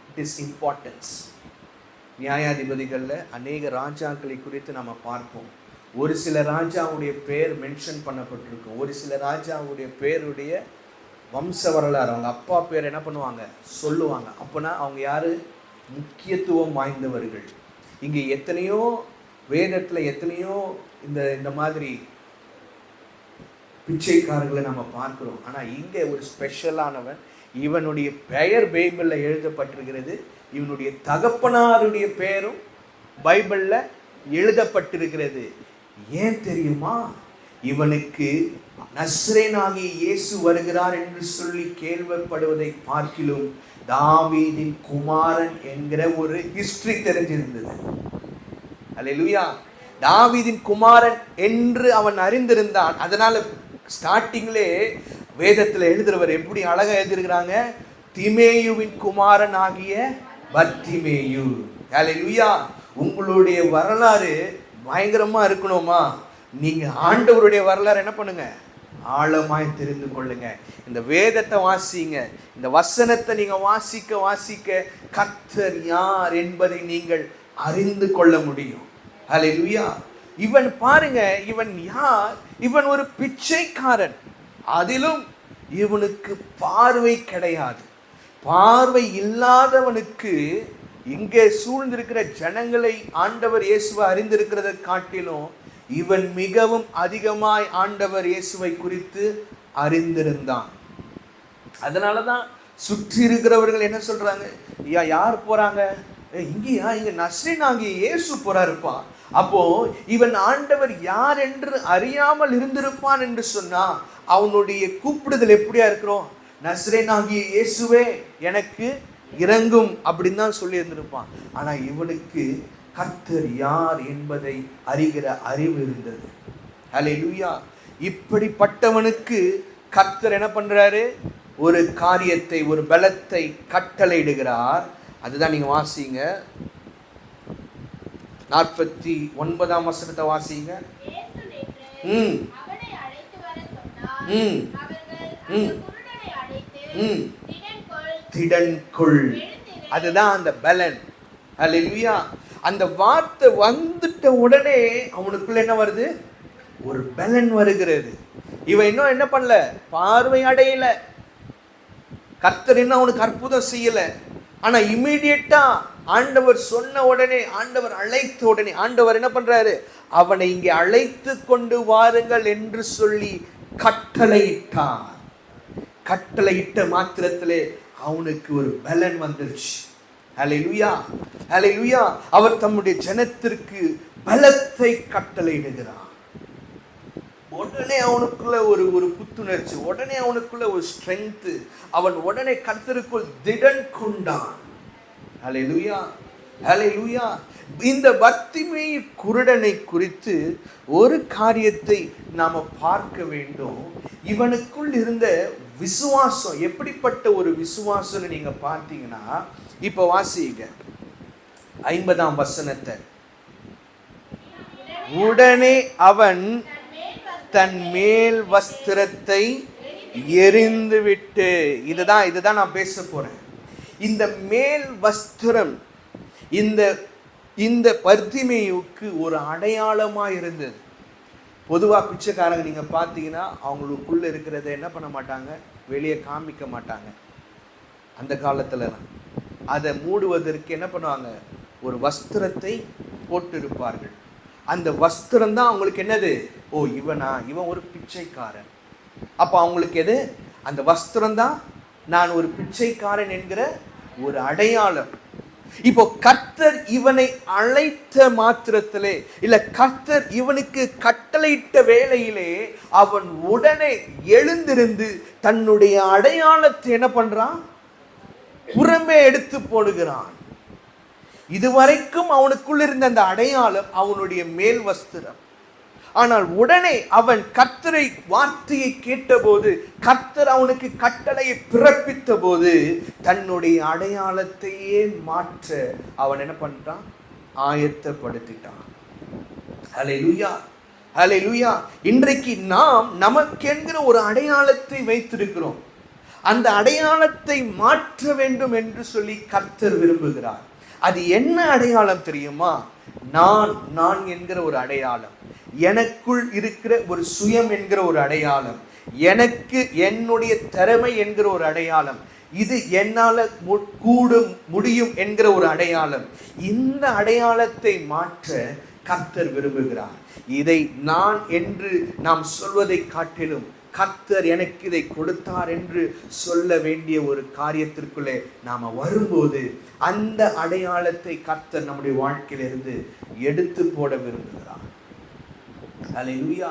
இட் இஸ் இம்பார்ட்டன்ஸ். நியாயாதிபதிகளில் அநேக ராஜாக்களை குறித்து நம்ம பார்ப்போம். ஒரு சில ராஜாவுடைய பேர் மென்ஷன் பண்ணப்பட்டிருக்கும். ஒரு சில ராஜாவுடைய பேருடைய வம்ச வரலாறு, அவங்க அப்பா பேர் என்ன பண்ணுவாங்க? சொல்லுவாங்க. அப்போனா அவங்க யாரு? முக்கியத்துவம் வாய்ந்தவர்கள். இங்கே எத்தனையோ வேதத்தில் எத்தனையோ இந்த மாதிரி பிச்சைக்காரர்களை நம்ம பார்க்கிறோம். ஆனால் இங்கே ஒரு ஸ்பெஷலானவன். இவனுடைய பெயர் பைபிளில் எழுதப்பட்டிருக்கிறது. இவனுடைய தகப்பனாருடைய பெயரும் பைபிளில் எழுதப்பட்டிருக்கிறது. ஏன் தெரியுமா? இவனுக்கு நஸ்ரேனாகிய இயேசு வருகிறார் என்று சொல்லி கேள்விப்படுவதை பார்க்கிலும் தாவீதின் குமாரன் என்கிற ஒரு ஹிஸ்டரி தெரிஞ்சிருந்தது. அல்லேலூயா. தாவீதின் குமாரன் என்று அவன் அறிந்திருந்தான். அதனால ஸ்டார்டிங்லே வேதத்தில் எழுதுறவர் எப்படி அழகா எழுதிருக்கிறாங்க, திமேயுவின் குமாரன் ஆகிய பர்திமேயு. அல்லேலூயா. உங்களுடைய வரலாறு பயங்கரமா இருக்கணுமா, நீங்க ஆண்டவருடைய வரலாறு என்ன பண்ணுங்க, ஆழமாய் தெரிந்து கொள்ளுங்க. இந்த வேதத்தை வாசிங்க, இந்த வசனத்தை நீங்க வாசிக்க வாசிக்க கர்த்தர் யார் என்பதை நீங்கள் அறிந்து கொள்ள முடியும். அல்லேலூயா. இவன் பாருங்க, இவன் யார்? இவன் ஒரு பிச்சைக்காரன். அதிலும் இவனுக்கு பார்வை கிடையாது. பார்வை இல்லாதவனுக்கு இங்கே சூழ்ந்திருக்கிற ஜனங்களை ஆண்டவர் இயேசுவை அறிந்திருக்கிறதை காட்டிலும் இவன் மிகவும் அதிகமாய் ஆண்டவர் இயேசுவை குறித்து அறிந்திருந்தான். அதனாலதான் சுற்றி இருக்கிறவர்கள் என்ன சொல்றாங்க, ஐயா யார் போறாங்க, இங்கேயா, இங்க நஸ்ரேனாகிய இயேசு போறாருப்பா. அப்போ இவன் ஆண்டவர் யார் என்று அறியாமல் இருந்திருப்பான் என்று சொன்னா அவனுடைய கூப்பிடுதல் எப்படியா இருக்கிறோம், நஸ்ரேனாகிய இயேசுவே எனக்கு இறங்கும் அப்படின்னு தான் சொல்லி இருந்திருப்பான். ஆனா இவனுக்கு கர்த்தர் யார் என்பதை அறிகிற அறிவு இருந்தது. அல்லேலூயா. இப்படிப்பட்டவனுக்கு கர்த்தர் என்ன பண்றாரு, ஒரு காரியத்தை, ஒரு பலத்தை கட்டளையிடுகிறார். அதுதான் நீங்க வாசிங்க, 49ஆம் வசனத்தை வாசிங்க. திடன்கொள், அதுதான் அந்த பலன். அல்லேலூயா. அந்த வார்த்தை வந்துட்ட உடனே அவனுக்குள்ள என்ன வருது, ஒரு பலன் வருகிறது. இவன் இன்னும் என்ன பண்ணல, பார்வை அடையல, கர்த்தர் இன்னும் அவனுக்கு அற்புதம் செய்யல. ஆனா இமீடியட்டா ஆண்டவர் சொன்ன உடனே, ஆண்டவர் அழைத்த உடனே ஆண்டவர் என்ன பண்றாரு, அவனை இங்கே அழைத்து கொண்டு வாருங்கள் என்று சொல்லி கட்டளையிட்டார். கட்டளையிட்ட மாத்திரத்திலே அவனுக்கு ஒரு பலன் வந்துருச்சு. அல்லேலூயா. அல்லேலூயா. அவர் தம்முடைய ஜனத்திற்கு பலத்தை கட்டளையிடுகிறார். உடனே அவனுக்குள்ள ஒரு புத்துணர்ச்சி, உடனே அவனுக்குள்ள ஒரு ஸ்ட்ரென்த், அவன் உடனே கர்த்தருக்குள் திடன் கொண்டான். அல்லேலூயா. அல்லேலூயா. இந்த பர்திமேயு குருடனை குறித்து ஒரு காரியத்தை நாம பார்க்க வேண்டும். இவனுக்குள் இருந்த விசுவாசம் எப்படிப்பட்ட ஒரு விசுவாசம் நீங்க பார்த்தீங்கன்னா, இப்ப வாசிங்க 50ஆம் வசனத்தை. உடனே அவன் தன் மேல் வஸ்திரத்தை எரிந்து விட்டு, இதுதான் நான் பேச போறேன். இந்த மேல் வஸ்திரம் இந்த பர்திமேயுக்கு ஒரு அடையாளமா இருந்தது. பொதுவாக பிச்சைக்காரங்க நீங்க பார்த்தீங்கன்னா அவங்களுக்குள்ள இருக்கிறத என்ன பண்ண மாட்டாங்க, வெளியே காமிக்க மாட்டாங்க. அந்த காலத்துல அதை மூடுவதற்கு என்ன பண்ணுவாங்க, ஒரு வஸ்திரத்தை போட்டிருப்பார்கள். அந்த வஸ்திரம் தான் அவங்களுக்கு என்னது, ஓ இவன் ஒரு பிச்சைக்காரன். அப்ப அவங்களுக்கு எது, அந்த வஸ்திரம் தான் நான் ஒரு பிச்சைக்காரன் என்கிற ஒரு அடையாளம். இப்போ கர்த்தர் இவனை அழைத்த மாத்திரத்திலே, இல்ல கர்த்தர் இவனுக்கு கட்டளையிட்ட வேளையிலே அவன் உடனே எழுந்திருந்து தன்னுடைய அடையாளத்தை என்ன பண்றான், புறமே எடுத்து போடுகிறான். இதுவரைக்கும் அவனுக்குள்ள இருந்த அந்த அடையாளம் அவனுடைய மேல் வஸ்திரம். ஆனால் உடனே அவன் கர்த்தரை வார்த்தையை கேட்டபோது, கர்த்தர் அவனுக்கு கட்டளையை பிறப்பித்த போது தன்னுடைய அடையாளத்தையே மாற்ற அவன் என்ன பண்றான், ஆயத்தப்படுத்திட்டான். ஹல்லேலூயா. ஹல்லேலூயா. இன்றைக்கு நாம் நமக்கென்கிற ஒரு அடையாளத்தை வைத்திருக்கிறோம். அந்த அடையாளத்தை மாற்ற வேண்டும் என்று சொல்லி கர்த்தர் விரும்புகிறார். அது என்ன அடையாளம் தெரியுமா, நான் என்கிற ஒரு அடையாளம், எனக்குள் இருக்கிற ஒரு சுயம் என்கிற ஒரு அடையாளம், எனக்கு என்னுடைய திறமை என்கிற ஒரு அடையாளம், இது என்னால முடியும் என்கிற ஒரு அடையாளம். இந்த அடையாளத்தை மாற்ற கர்த்தர் விரும்புகிறார். இதை நான் என்று நாம் சொல்வதை காட்டிலும் கர்த்தர் எனக்கு இதை கொடுத்தார் என்று சொல்ல வேண்டிய ஒரு காரியத்திற்குள்ளே நாம வரும்போது அந்த அடையாளத்தை கர்த்தர் நம்முடைய வாழ்க்கையிலிருந்து எடுத்து போட விரும்புகிறார். அல்லேலூயா.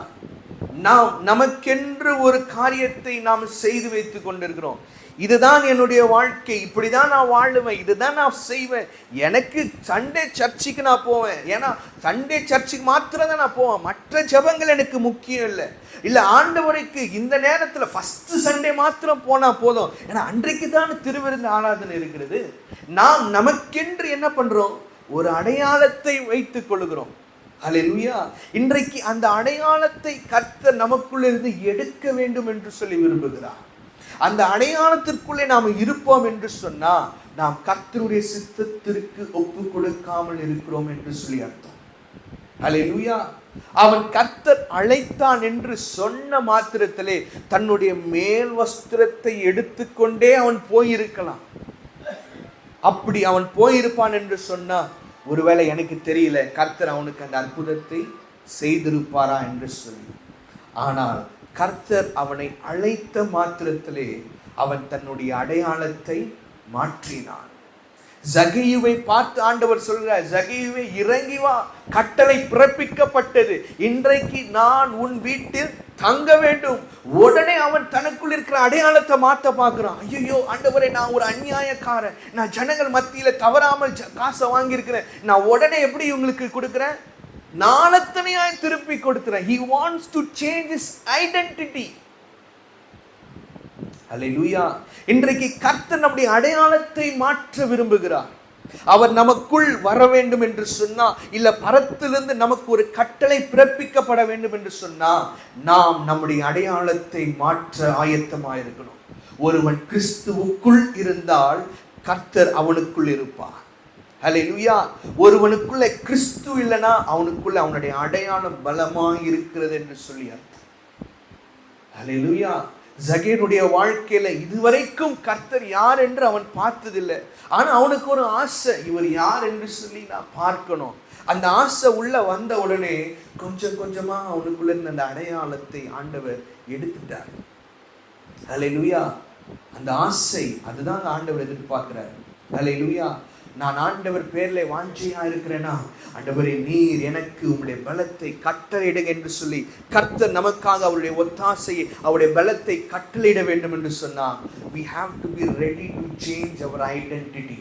நாம் நமக்கென்று ஒரு காரியத்தை நாம் செய்து வைத்துக் கொண்டிருக்கிறோம். இதுதான் என்னுடைய வாழ்க்கை, இப்படிதான் நான் வாழுவேன், இதுதான் நான் செய்வேன். எனக்கு சண்டே சர்ச்சுக்கு நான் போவேன், ஏன்னா சண்டே சர்ச்சுக்கு மாத்திரம் தான் நான் போவேன், மற்ற ஜெபங்கள் எனக்கு முக்கியம் இல்லை. இல்லை, ஆண்டவருக்கு இந்த நேரத்தில் ஃபர்ஸ்ட் சண்டே மாத்திரம் போனால் போதும், ஏன்னா அன்றைக்கு தான் திருவிருந்து ஆராதனை இருக்கிறது. நாம் நமக்கென்று என்ன பண்ணுறோம்? ஒரு அடையாளத்தை வைத்துக் கொள்கிறோம். அல்லேலூயா. இன்றைக்கு அந்த அடையாளத்தை கர்த்தர் நமக்குள்ளிருந்து எடுக்க வேண்டும் என்று சொல்லி விரும்புகிறார். அந்த அடையாளத்திற்குள்ளே நாம் இருப்போம் என்று சொன்னா நாம் கர்த்தருடைய சித்தத்திற்கு ஒப்பு கொடுக்காமல் இருக்கிறோம் என்று சொல்லி அர்த்தம். அல்லேலூயா. அவன் கர்த்தர் அழைத்தான் என்று சொன்ன மாத்திரத்திலே தன்னுடைய மேல் வஸ்திரத்தை எடுத்துக்கொண்டே அவன் போயிருக்கலாம். அப்படி அவன் போயிருப்பான் என்று சொன்னா, ஒருவேளை எனக்கு தெரியல கர்த்தர் அவனுக்கு அந்த அற்புதத்தை செய்திருப்பாரா என்று சொல்லி. ஆனால் கர்த்தர் அவனை அழைத்த மாத்திரத்திலே அவன் தன்னுடைய அடையாளத்தை மாற்றினான். ஜகேயுவை பார்த்து ஆண்டவர் சொல்கிறார், ஜகேயுவே இறங்கி வா, கட்டளை பிறப்பிக்கப்பட்டது, இன்றைக்கு நான் உன் வீட்டில் தங்க வேண்டும். உடனே அவன் தனக்குள் இருக்கிற அடையாளத்தை மாற்ற பார்க்கிறான். ஐயோ ஆண்டவரே, நான் ஒரு அநியாயக்காரன், நான் ஜனங்கள் மத்தியில தவறாமல் காசை வாங்கியிருக்கிறேன், நான் உடனே எப்படி இவங்களுக்கு கொடுக்கிறேன்? நாளத்தனையாய் திருப்பி கொடுக்கிறேன். He wants to change his identity. அல்லேலூயா. இன்றைக்கு கர்த்தர் நம்முடைய அடையாளத்தை மாற்ற விரும்புகிறார். அவர் நமக்குள் வர வேண்டும் என்று சொன்னா, இல்ல பரத்திலிருந்து நமக்கு ஒரு கட்டளை பிறப்பிக்கப்பட வேண்டும் என்று சொன்னா, நாம் நம்முடைய அடையாளத்தை மாற்ற ஆயத்தமாயிருக்கணும். ஒருவன் கிறிஸ்துவுக்குள் இருந்தால் கர்த்தர் அவனுக்குள் இருப்பார். அல்லேலூயா. ஒருவனுக்குள்ள கிறிஸ்து இல்லைன்னா அவனுக்குள்ள அவனுடைய அடையாளம் பலமாய் இருக்கிறது என்று சொல்லி அர்த்தம். அல்லேலூயா. ஜகேனுடைய வாழ்க்கையில இதுவரைக்கும் கர்த்தர் யார் என்று அவன் பார்த்ததில்லை. ஆனா அவனுக்கு ஒரு ஆசை, இவர் யார் என்று சொல்லி நான் பார்க்கணும். அந்த ஆசை உள்ள வந்த உடனே கொஞ்சம் கொஞ்சமா அவனுக்குள்ள இருந்த அந்த அடையாளத்தை ஆண்டவர் எடுத்துட்டார். அல்லேலூயா. அந்த ஆசை, அதுதான் ஆண்டவர் எதிர்பார்க்கிறார். அல்லேலூயா. நான் ஆண்டவர் பேர்ல வாஞ்சையா இருக்கிறேனா, ஆண்டவரே நீர் எனக்கு உங்களுடைய பலத்தை கட்டளையிடுங்க என்று சொல்லி கர்த்தர் நமக்காக அவருடைய ஒத்தாசையை, அவருடைய பலத்தை கட்டளையிட வேண்டும் என்று சொன்னார். we have to be ready to change our identity.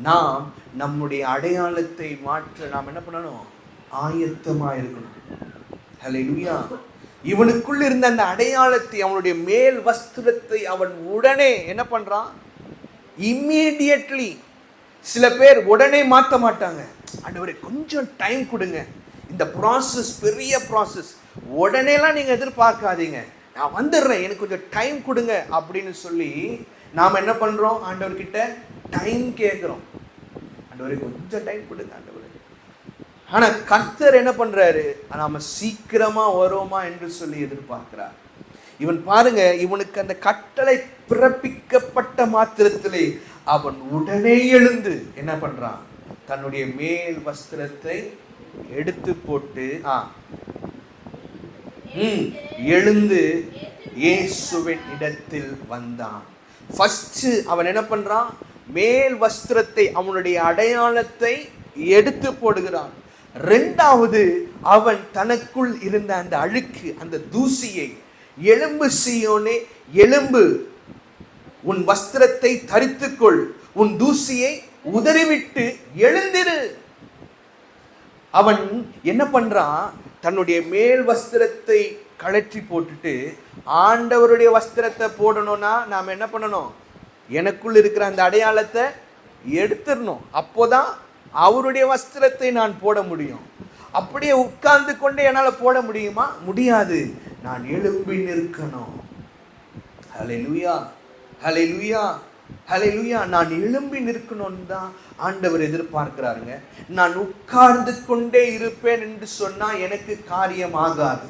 நாம் நம்முடைய அடையாளத்தை மாற்ற நாம் என்ன பண்ணணும்? ஆயத்தமா இருக்கணும். ஹல்லேலூயா. இவனுக்குள் இருந்த அந்த அடையாளத்தை, அவனுடைய மேல் வஸ்திரத்தை அவன் உடனே என்ன பண்றான்? இம்மீடியட்லி. சில பேர் உடனே மாற்ற மாட்டாங்க. ஆண்டவரே கொஞ்சம் டைம் கொடுங்க, இந்த ப்ராசஸ் பெரிய ப்ராசஸ், உடனேலாம் நீங்கள் எதிர்பார்க்காதீங்க, நான் வந்துடுறேன், எனக்கு கொஞ்சம் டைம் கொடுங்க அப்படின்னு சொல்லி நாம் என்ன பண்ணுறோம்? ஆண்டவர்கிட்ட டைம் கேட்குறோம். ஆண்டவரே கொஞ்சம் டைம் கொடுங்க ஆண்டவரே. ஆனால் கர்த்தர் என்ன பண்ணுறாரு? நாம் சீக்கிரமாக வரோமா என்று சொல்லி எதிர்பார்க்கிறார். இவன் பாருங்க, இவனுக்கு அந்த கட்டளை பிறப்பிக்கப்பட்ட மாத்திரத்திலே அவன் உடனே எழுந்து என்ன பண்றான்? தன்னுடைய மேல் வஸ்திரத்தை எடுத்து போட்டு எழுந்து இயேசுவின் இடத்தில் வந்தான். ஃபர்ஸ்ட் அவன் என்ன பண்றான்? மேல் வஸ்திரத்தை, அவனுடைய அடையாளத்தை எடுத்து போடுகிறான். ரெண்டாவது, அவன் தனக்குள் இருந்த அந்த அழுக்கு, அந்த தூசியை, எலும்பு சீயோனே எலும்பு, உன் வஸ்திரத்தை தரித்துக்கொள், உன் தூசியை உதறிவிட்டு எழுந்திரு. அவன் என்ன பண்றான்? தன்னுடைய மேல் வஸ்திரத்தை கழற்றி போட்டுட்டு ஆண்டவருடைய வஸ்திரத்தை போடணும்னா நாம் என்ன பண்ணணும்? எனக்குள் இருக்கிற அந்த அடையாளத்தை எடுத்துடணும். அப்போதான் அவருடைய வஸ்திரத்தை நான் போட முடியும். அப்படியே உட்கார்ந்து கொண்டே என்னால் போட முடியுமா? முடியாது. நான் எழும்பி நிற்கணும். ஹல்லேலூயா, ஹல்லேலூயா, ஹல்லேலூயா. நான் எழும்பி நிற்கணும்னு தான் ஆண்டவர் எதிர்பார்க்கிறாருங்க. நான் உட்கார்ந்து கொண்டே இருப்பேன் என்று சொன்னா எனக்கு காரியம் ஆகாது.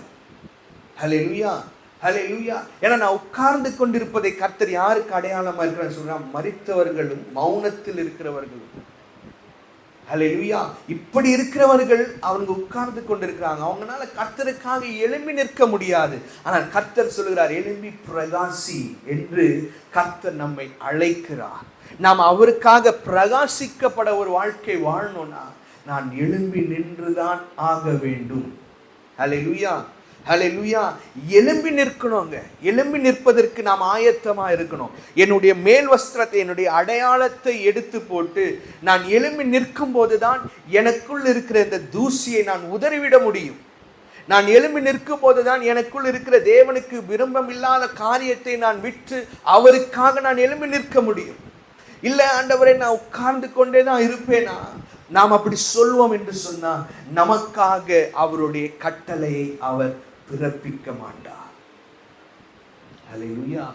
ஹல்லேலூயா, ஹல்லேலூயா. ஏன்னா நான் உட்கார்ந்து கொண்டிருப்பதை கர்த்தர் யாருக்கு அடையாளமா இருக்கிறான்னு சொல்றான்? மரித்தவர்களும் மௌனத்தில் இருக்கிறவர்களும். ஹல்லேலூயா. இப்படி இருக்கிறவர்கள் அவங்க உட்கார்ந்து கொண்டிருக்கிறாங்க, அவங்களால கர்த்தருக்காக எழும்பி நிற்க முடியாது. ஆனால் கர்த்தர் சொல்கிறார், எழும்பி பிரகாசி என்று கர்த்தர் நம்மை அழைக்கிறார். நாம் அவருக்காக பிரகாசிக்கப்பட ஒரு வாழ்க்கை வாழணும்னா நான் எழும்பி நின்றுதான் ஆக வேண்டும். ஹல்லேலூயா, ஹல்லேலூயா. எழும்பி நிற்கணுங்க. எழும்பி நிற்பதற்கு நாம் ஆயத்தமா இருக்கணும். என்னுடைய மேல் வஸ்திரத்தை, என்னுடைய அடையாளத்தை எடுத்து போட்டு நான் எழும்பி நிற்கும் போதுதான் எனக்குள் இருக்கிற இந்த தூசியை நான் உதறிவிட முடியும். நான் எழும்பி நிற்கும் போதுதான் எனக்குள் இருக்கிற தேவனுக்கு விருப்பம் இல்லாத காரியத்தை நான் விட்டு அவருக்காக நான் எழும்பி நிற்க முடியும். இல்லை ஆண்டவரே, நான் உட்கார்ந்து கொண்டே தான் இருப்பேனா? நாம் அப்படி சொல்வோம் என்று சொன்னால் நமக்காக அவருடைய கட்டளையை அவர் பிறப்பிக்க மாட்டார். ஹல்லேலூயா.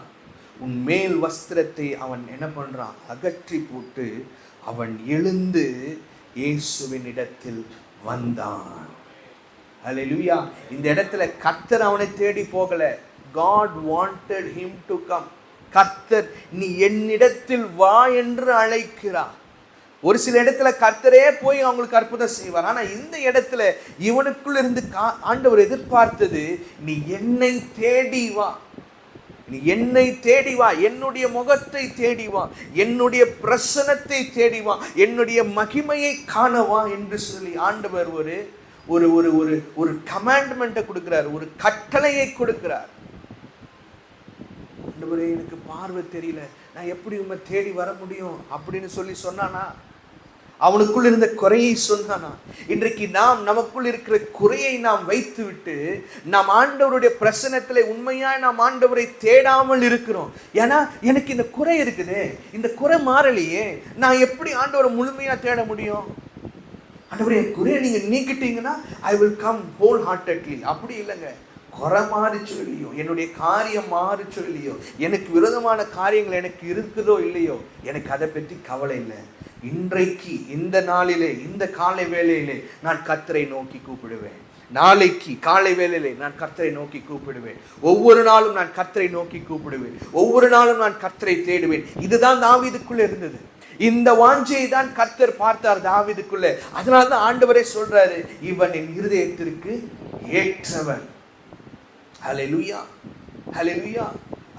உன் மேல் வஸ்திரத்தை அவன் என்ன பண்றான்? அகற்றி போட்டு அவன் எழுந்து இயேசுவின் இடத்தில் வந்தான். ஹல்லேலூயா. இந்த இடத்துல கர்த்தர் அவனை தேடி போகல. God wanted him to come. கர்த்தர் நீ என்னிடத்தில் வா என்று அழைக்கிறார். ஒரு சில இடத்துல கர்த்தரே போய் அவங்களுக்கு அற்புதம் செய்வார். ஆனா இந்த இடத்துல இவனுக்குள்ள இருந்து ஆண்டவர் எதிர்பார்த்தது, நீ என்னை தேடி வா, நீ என்னை தேடி வா, என்னுடைய முகத்தை தேடி வா, என்னுடைய பிரசன்னத்தை தேடி வா, என்னுடைய மகிமையை காணவா என்று சொல்லி ஆண்டவர் ஒரு ஒரு ஒரு ஒரு ஒரு கமாண்ட்மெண்ட்டை கொடுக்கிறார், ஒரு கட்டளையை கொடுக்கிறார். ஆண்டவரே, எனக்கு பார்வை தெரியல, நான் எப்படி உம்மை தேடி வர முடியும் அப்படின்னு சொல்லி சொன்னானா? அவனுக்குள் இருந்த குறையை சொன்னானா? இன்றைக்கு நாம் நமக்குள் இருக்கிற குறையை நாம் வைத்து விட்டு நாம் ஆண்டவருடைய பிரசன்னத்திலே உண்மையாய் நாம் ஆண்டவரை தேடாமல் இருக்கிறோம். ஏன்னா எனக்கு இந்த குறை இருக்குது, இந்த குறை மாறலையே, நான் எப்படி ஆண்டவரை முழுமையா தேட முடியும்? ஆண்டவரே, குறையை நீங்க நீக்கிட்டீங்கன்னா I will come wholeheartedly. அப்படி இல்லைங்க. குறை மாறி சொல்லியோ, என்னுடைய காரியம் மாறி சொல்லியோ, எனக்கு விரோதமான காரியங்கள் எனக்கு இருக்குதோ இல்லையோ, எனக்கு அதை பற்றி கவலை இல்லை. இன்றைக்கு இந்த நாளிலே இந்த காலை வேளையிலே நான் கர்த்தரை நோக்கி கூப்பிடுவேன். நாளைக்கு காலை வேளையிலே நான் கர்த்தரை நோக்கி கூப்பிடுவேன். ஒவ்வொரு நாளும் நான் கர்த்தரை நோக்கி கூப்பிடுவேன். ஒவ்வொரு நாளும் நான் கர்த்தரை தேடுவேன். இதுதான் தாவீதுக்குள்ள இருந்தது. இந்த வாஞ்சையை தான் கர்த்தர் பார்த்தார் தாவீதுக்குள்ள. அதனால தான் ஆண்டவரே சொல்றாரு, இவன் என் இருதயத்திற்கு ஏற்றவன். ஹல்லேலூயா, ஹல்லேலூயா.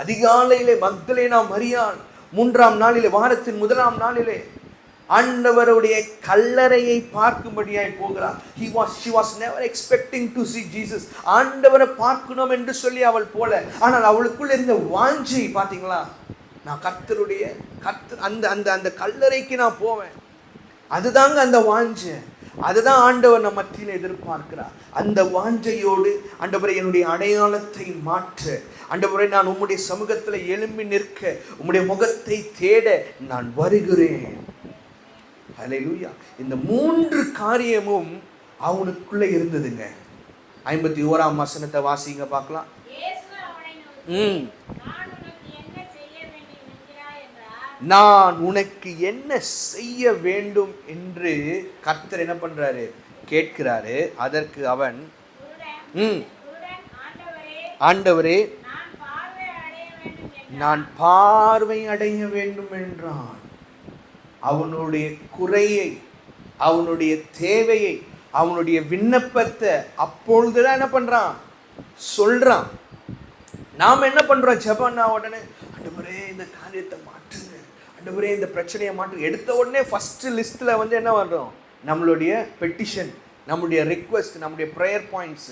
அதிகாலையிலே மக்தலேனா மரியாள் 3ஆம் நாளிலே, வாரத்தின் 1ஆம் நாளிலே ஆண்டவருடைய கல்லறையை பார்க்கும்படியாய் போகிறார். she was never expecting to see Jesus. ஆண்டவரை பார்க்கணும் என்று சொல்லி அவள் போல. ஆனால் அவளுக்குள்ள இருந்த வாஞ்சை பாத்தீங்களா? நான் கர்த்தருடைய அந்த அந்த அந்த கல்லறைக்கு நான் போவேன். அதுதாங்க அந்த வாஞ்சை. அதுதான் ஆண்டவர் நம்ம மத்தியில் எதிர்பார்க்கிறார். அந்த வாஞ்சையோடு ஆண்டவரை என்னுடைய அடையாளத்தை மாற்ற, ஆண்டவரை நான் உம்முடைய சமூகத்தில் எழும்பி நிற்க, உம்முடைய முகத்தை தேட நான் வருகிறேன். ஹல்லேலூயா. இந்த 3 காரியமும் அவனுக்குள்ள இருந்ததுங்க. 51ஆம் வசனத்தை வாசிங்க பார்க்கலாம். நான் உனக்கு என்ன செய்ய வேண்டும் என்று கர்த்தர் என்ன பண்றாரு? கேட்கிறாரு. அதற்கு அவன் ஆண்டவரே, நான் பார்வை அடைய வேண்டும் என்றான். அவனுடைய குறையை, அவனுடைய தேவையை, அவனுடைய விண்ணப்பத்தை அப்பொழுதுதான் என்ன பண்றான்? சொல்றான். நாம் என்ன பண்றோம்? ஜெபம்னா உடனே ஆண்டவரே இந்த காரியத்தை மாற்றுங்க, ஆண்டவரே இந்த பிரச்சனையை மாற்றுங்க. எடுத்த உடனே ஃபர்ஸ்ட் லிஸ்ட்ல வந்து என்ன பண்றோம்? நம்மளுடைய பெட்டிஷன், நம்முடைய ரிக்வெஸ்ட், நம்முடைய ப்ரேயர் பாயிண்ட்ஸ்.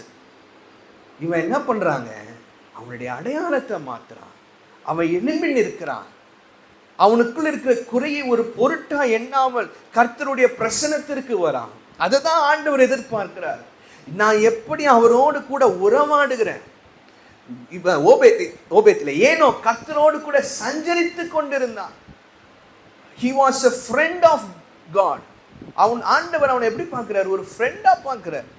இவன் என்ன பண்றாங்க? அவனுடைய அடையாளத்தை மாத்துறான். அவன் எழும்பி நிற்கிறான். அவனுக்குள் இருக்கிற குறையை ஒரு பொருட்டா எண்ணாமல் கர்த்தருடைய பிரசன்னத்திற்கு வரான். அதை தான் ஆண்டவர் எதிர்பார்க்கிறார். நான் எப்படி அவரோடு கூட உறவாடுகிறேன். ஓபேத்தில் ஏனோ கர்த்தரோடு கூட சஞ்சரித்து கொண்டிருந்தான். He was a friend of God. ஆண்டவர் அவனை எப்படி பார்க்கிறார்? ஒரு ஃப்ரெண்டா பார்க்கிறார்.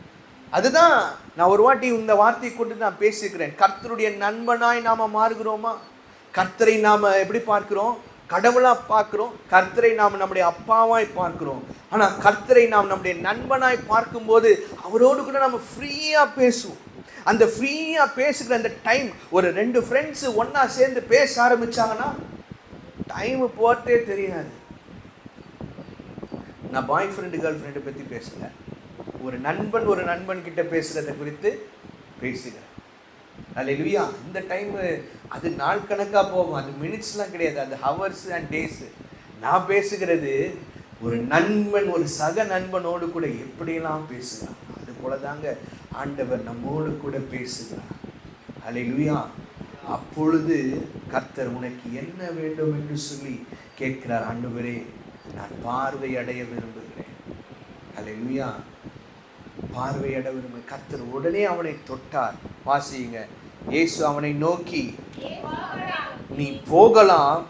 அதுதான் நான் ஒரு வாட்டி இந்த வார்த்தையை கொண்டு நான் பேசிக்கிறேன். கர்த்தருடைய நண்பனாய் நாம மாறுகிறோமா? கர்த்தரை நாம எப்படி பார்க்கிறோம்? கடவுளா பார்க்கிறோம். கர்த்தரை நாம் நம்முடைய அப்பாவாய் பார்க்கிறோம். ஆனா கர்த்தரை நாம் நம்முடைய நண்பனாய் பார்க்கும்போது அவரோடு கூட நம்ம ஃப்ரீயா பேசுவோம். அந்த ஃப்ரீயா பேசுகிற அந்த டைம், ஒரு 2 ஃப்ரெண்ட்ஸ் ஒன்னா சேர்ந்து பேச ஆரம்பிச்சாங்கன்னா டைம் போறதே தெரியாது. நான் பாய் ஃப்ரெண்டு கேர்ள் ஃப்ரெண்டை பற்றி பேசல, ஒரு நண்பன் கிட்ட பேசுறதை குறித்து பேசுகிறேன். ஹல்லேலூயா. இந்த டைம் அது நாள் கணக்காக போகும், அது மினிட்ஸ்லாம் கிடையாது, அது ஹவர்ஸ் அண்ட் டேஸ். நான் பேசுகிறது ஒரு நண்பன், ஒரு சக நண்பனோடு கூட எப்படியெல்லாம் பேசுகிறான். அது போல தாங்க ஆண்டவர் நம்மோடு கூட பேசுகிறார். அல்லேலூயா. அப்பொழுது கர்த்தர் உனக்கு என்ன வேண்டும் என்று சொல்லி கேட்கிறார். ஆண்டவரே, நான் பார்வை அடைய விரும்புகிறேன். அல்லேலூயா. பார்வையட விரும்புகிறேன். கர்த்தர் உடனே அவனை தொட்டார். வாசிங்க. இயேசு அவனை நோக்கி, நீ போகலாம்,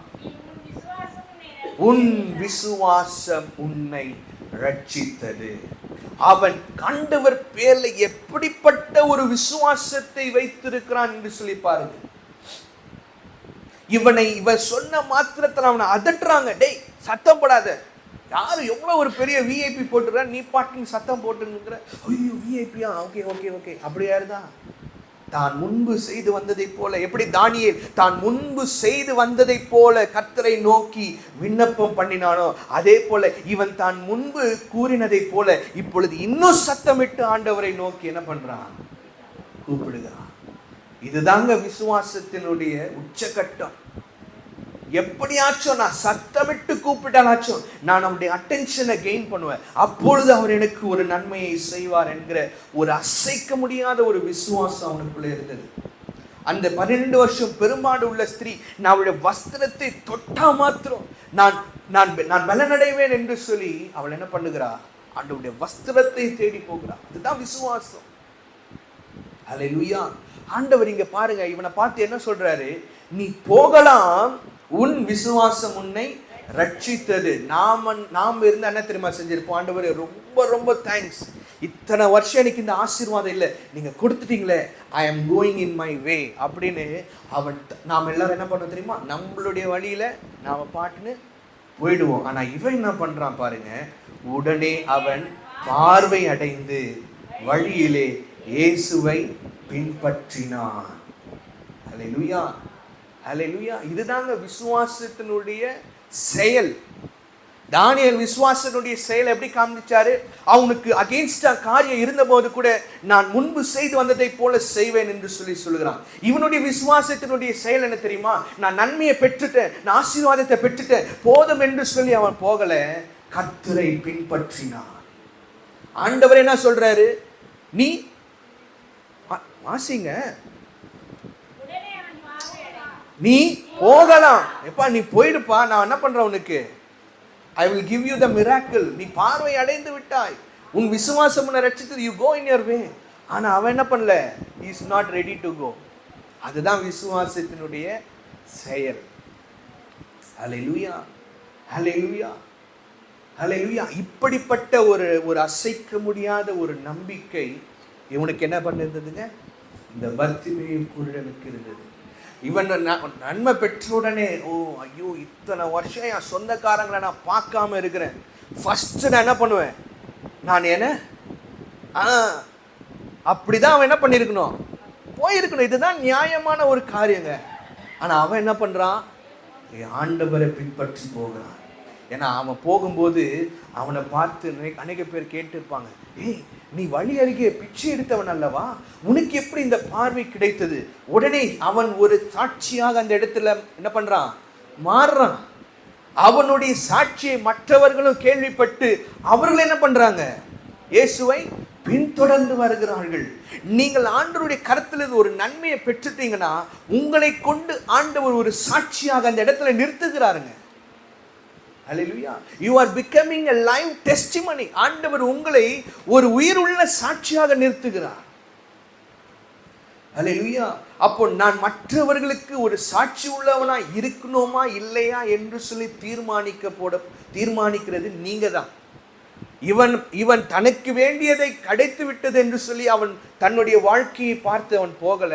உன் விசுவாசம் உன்னை ரட்சித்தது. அவன் ஆண்டவர் பேர்ல எப்படிப்பட்ட ஒரு விசுவாசத்தை வைத்திருக்கிறான் என்று சொல்லி பாருங்க. இவன் சொன்ன மாத்திரத்தில் அவனை அதட்டுறாங்க. டேய், சத்தம் போடாத. யாரு எவ்வளவு ஒரு பெரிய விஐபி போட்டுற, நீ பாட்டுன்னு சத்தம் போட்டுங்கிற. ஐயோ, விஐபியா? Okay okay okay. அப்படியா இருந்தா தான் முன்பு செய்து வந்ததை போல, எப்படி தானியேல் தான் முன்பு செய்து வந்ததை போல கர்த்தரை நோக்கி விண்ணப்பம் பண்ணினானோ, அதே போல இவன் தான் முன்பு கூறினதை போல இப்பொழுது இன்னும் சத்தமிட்டு ஆண்டவரை நோக்கி என்ன பண்றான்? கூப்பிடுகிறான். இதுதாங்க விசுவாசத்தினுடைய உச்சகட்டம். எப்படியாச்சும் நான் சத்தமிட்டு கூப்பிட்டானாச்சும் நான் அவருடைய அட்டென்ஷனை கெயின் பண்ணுவேன். அப்பொழுது அவர் எனக்கு ஒரு நன்மையை செய்வார் என்கிற ஒரு அசைக்க முடியாத ஒரு விசுவாசம் அவனுக்குள்ள இருந்தது. அந்த 12 வருஷம் பெரும்பாடு உள்ள ஸ்திரீ, நான் அவளுடைய வஸ்திரத்தை தொட்டா மாத்திரம் நான் நான் பலனடைவேன் என்று சொல்லி அவள் என்ன பண்ணுகிறா? ஆண்டவருடைய வஸ்திரத்தை தேடி போகிறார். அதுதான் விசுவாசம். அல்லேலூயா. ஆண்டவர் இங்க பாருங்க, இவனை பார்த்து என்ன சொல்றாரு? நீ போகலாம், உன் விசுவாசம் உன்னை ரட்சித்தது. நாம் இருந்தா என்ன தெரியுமா செஞ்சிருப்போம்? ஆண்டவரே, ரொம்ப ரொம்ப தேங்க்ஸ், இத்தனை வருஷம் எனக்கு இந்த ஆசீர்வாதம் இல்லை, நீங்க கொடுத்துட்டீங்களே, I am going in my way அப்படின்னு நாம் எல்லாரும் என்ன பண்ணோம் தெரியுமா? நம்மளுடைய வழியில நாம பாட்டுன்னு போயிடுவோம். ஆனா இவன் என்ன பண்றான் பாருங்க, உடனே அவன் பார்வை அடைந்து வழியிலே இயேசுவை பின்பற்றினான். அல்லேலூயா, அல்லேலூயா. இதுதாங்க விசுவாசத்தினுடைய செயல். தானியேல் விசுவாசத்தினுடைய செயல் எப்படி காமிச்சாரு? அவனுக்கு அகெயின்ஸ்டா காரியம் இருந்த போது கூட நான் முன்பு செய்து வந்ததை போல செய்வேன் என்று சொல்லுகிறான். இவனுடைய விசுவாசத்தினுடைய செயல் என்ன தெரியுமா? நான் நன்மையை பெற்றுட்டேன், நான் ஆசீர்வாதத்தை பெற்றுட்டேன், போதும் என்று சொல்லி அவன் போகல, கர்த்தரை பின்பற்றினான். ஆண்டவர் என்ன சொல்றாரு? நீ வாசிங்க, நீ போகலாம். எப்பா, நீ போயிடுப்பா, நான் என்ன பண்றேன் உனக்கு? I will give you the miracle. நீ பார்வை அடைந்து விட்டாய், உன் விசுவாசம் உன்னை ரட்சித்தது. You go in your way. ஆனா அவன் என்ன பண்ணல? He is not ready to go. அதுதான் விசுவாசத்தினுடைய செயல். ஹல்லேலூயா, ஹல்லேலூயா, ஹல்லேலூயா. இப்படிப்பட்ட ஒரு அசைக்க முடியாத ஒரு நம்பிக்கை இவனுக்கு என்ன பண்ணிருந்ததுங்க? இந்த பர்த்திமேயு குருடனுக்கு இருந்தது. இவன் நன்மை பெற்ற உடனே, ஓ ஐயோ, இத்தனை வருஷம் என் சொந்தக்காரங்களை நான் பார்க்காம இருக்கிறேன், ஃபர்ஸ்ட் நான் என்ன பண்ணுவேன்? நான் என்ன அப்படிதான் அவன் என்ன பண்ணியிருக்கணும்? போயிருக்கணும். இதுதான் நியாயமான ஒரு காரியங்க. ஆனா அவன் என்ன பண்றான்? ஆண்டவரை பின்பற்றி போகிறான். ஏன்னா அவன் போகும்போது அவனை பார்த்து அநேக பேர் கேட்டிருப்பாங்க, ஏய், நீ வழி அருகே பிச்சை எடுத்தவன் அல்லவா, உனக்கு எப்படி இந்த பார்வை கிடைத்தது? உடனே அவன் ஒரு சாட்சியாக அந்த இடத்துல என்ன பண்றான்? மாறுறான். அவனுடைய சாட்சியை மற்றவர்களும் கேள்விப்பட்டு அவர்கள் என்ன பண்றாங்க? இயேசுவை பின்தொடர்ந்து வருகிறார்கள். நீங்கள் ஆண்டவருடைய கருத்தில் ஒரு நன்மையை பெற்றுட்டீங்கன்னா உங்களை கொண்டு ஆண்டவர் ஒரு சாட்சியாக அந்த இடத்துல நிறுத்துகிறாருங்க. Hallelujah. You are becoming a live testimony. ஆண்டவர் உங்களை ஒரு உயிருள்ள சாட்சியாக நிறுத்துகிறார். Hallelujah. அப்போ நான் மற்றவர்களுக்கு ஒரு சாட்சி உள்ளவனா இருக்கணுமா இல்லையா என்று சொல்லி தீர்மானிக்கிறது நீங்க தான். இவன் தனக்கு வேண்டியதை கிடைத்து விட்டது என்று சொல்லி அவன் தன்னுடைய வாழ்க்கையை பார்த்து அவன் போகல.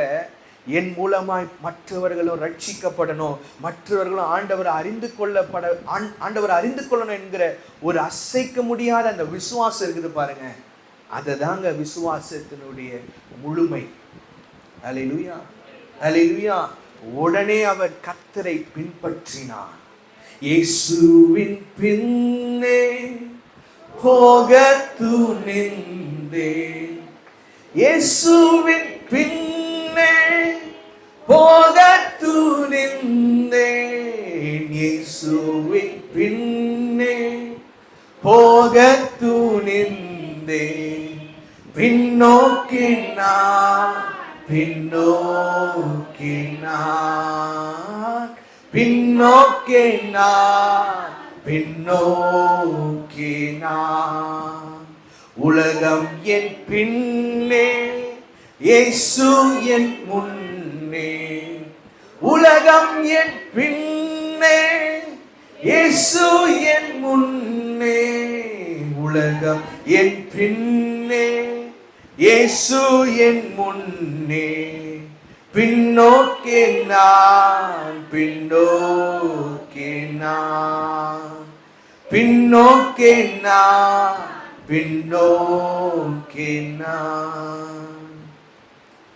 என் மூலமாய் மற்றவர்களும் ரட்சிக்கப்படணும், மற்றவர்களும் ஆண்டவரை அறிந்து கொள்ளணும் என்கிற ஒரு அசைக்க முடியாத அந்த விசுவாசம் இருக்குது பாருங்க. அதுதாங்க விசுவாசத்தினுடைய முழுமை. அல்லேலூயா, அல்லேலூயா. உடனே அவர் கர்த்தரை பின்பற்றினார். இயேசுவின் பின்னே போக துணிந்தேன், இயேசுவின் பின்னே போக துணிந்தேன், இயேசுவின் பின்னே போக துணிந்தேன், பின்னோக்கி நான், பின்னோக்கி நான், பின்னோக்கி நான், பின்னோக்கி நான். உலகம் என் பின்னே, இயேசு என் முன்னே. உலகம் என் பின்னே, இயேசு என் முன்னே. உலகம் என் பின்னே, இயேசு என் முன்னே. பின்னோக்கி நான், பின்னோக்கி நான், பின்னோக்கி நான், பின்னோக்கி நான்.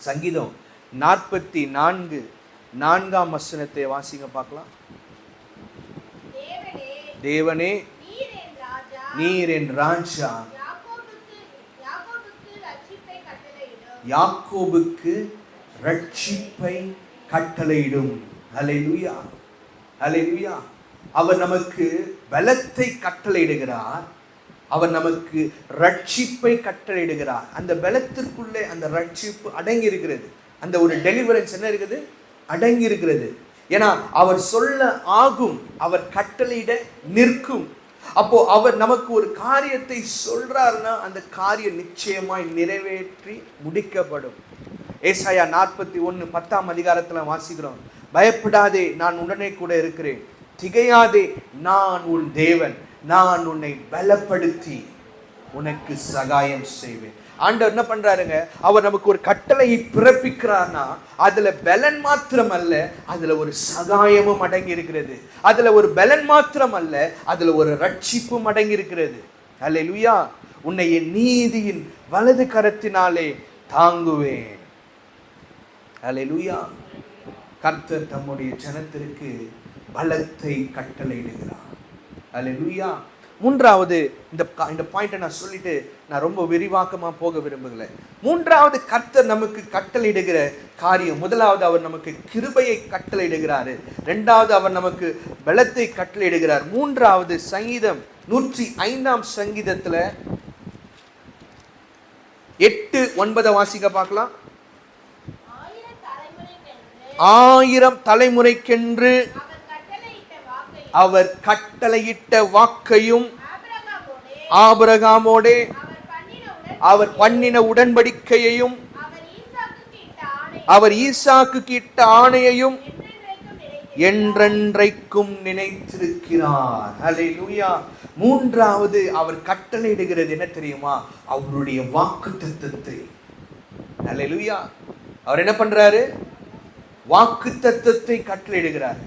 சங்கீதம் 44:4 வசனத்தை வாசிங்க பார்க்கலாம். தேவனே நீர் என் ராஜா, யாக்கோபுக்கு ரட்சிப்பை கட்டளையிடும். ஹல்லேலூயா, ஹல்லேலூயா. அவர் நமக்கு பலத்தை கட்டளையிடுகிறார், அவர் நமக்கு ரட்சிப்பை கட்டளையிடுகிறார். அந்த பலத்திற்குள்ளே அந்த ரட்சிப்பு அடங்கி இருக்கிறது. அந்த ஒரு டெலிவரன்ஸ் என்ன இருக்குது? அடங்கி இருக்கிறது. ஏன்னா அவர் சொல்ல ஆகும், அவர் கட்டளையிட நிற்கும். அப்போ அவர் நமக்கு ஒரு காரியத்தை சொல்றாருன்னா அந்த காரியம் நிச்சயமாய் நிறைவேற்றி முடிக்கப்படும். ஏசாயா 41:10 வாசிக்கிறோம். பயப்படாதே, நான் உடனே கூட இருக்கிறேன். திகையாதே, நான் உன் தேவன். நான் உன்னை பலப்படுத்தி உனக்கு சகாயம் செய்வேன். ஆண்டவர் என்ன பண்றாருங்க? அவர் நமக்கு ஒரு கட்டளையை பிறப்பிக்கிறார்னா அதுல பலன் மாத்திரம் அல்ல, அதுல ஒரு சகாயமும் அடங்கி இருக்கிறது. அதுல ஒரு பலன் மாத்திரம் அல்ல, அதுல ஒரு ரட்சிப்பும் அடங்கி இருக்கிறது. ஹல்லேலூயா. உன்னை என் நீதியின் வலது கரத்தினாலே தாங்குவேன். ஹல்லேலூயா. கர்த்தர் தம்முடைய ஜனத்திற்கு பலத்தை கட்டளையிடுகிறார். ஹல்லேலூயா. மூன்றாவது, இந்த பாயிண்ட்டை நான் சொல்லிட்டு நான் ரொம்ப விரிவாக்கமா போக விரும்புகிறேன். மூன்றாவது கர்த்தர் நமக்கு கட்டளையிடுகிற காரியம், முதலாவது அவர் நமக்கு கிருபையை கட்டளையிடுகிறாரு, இரண்டாவது அவர் நமக்கு பலத்தை கட்டளையிடுகிறார், மூன்றாவது சங்கீதம் 105 சங்கீதத்துல 8-9 வாசிக்க பார்க்கலாம். 1000 தலைமுறைக்கென்று அவர் கட்டளையிட்ட வாக்கையும் ஆபிரகாமோடே அவர் பண்ணின உடன்படிக்கையையும் அவர் ஈசாக்குக்கு இட்ட ஆணையையும் என்றென்றைக்கும் நினைத்திருக்கிறார். ஹல்லேலூயா. மூன்றாவது அவர் கட்டளையிடுகிறது என்ன தெரியுமா? அவருடைய வாக்குத்தத்தத்தை. ஹல்லேலூயா. அவர் என்ன பண்றாரு? வாக்குத்தத்தத்தை கட்டளையிடுகிறார்.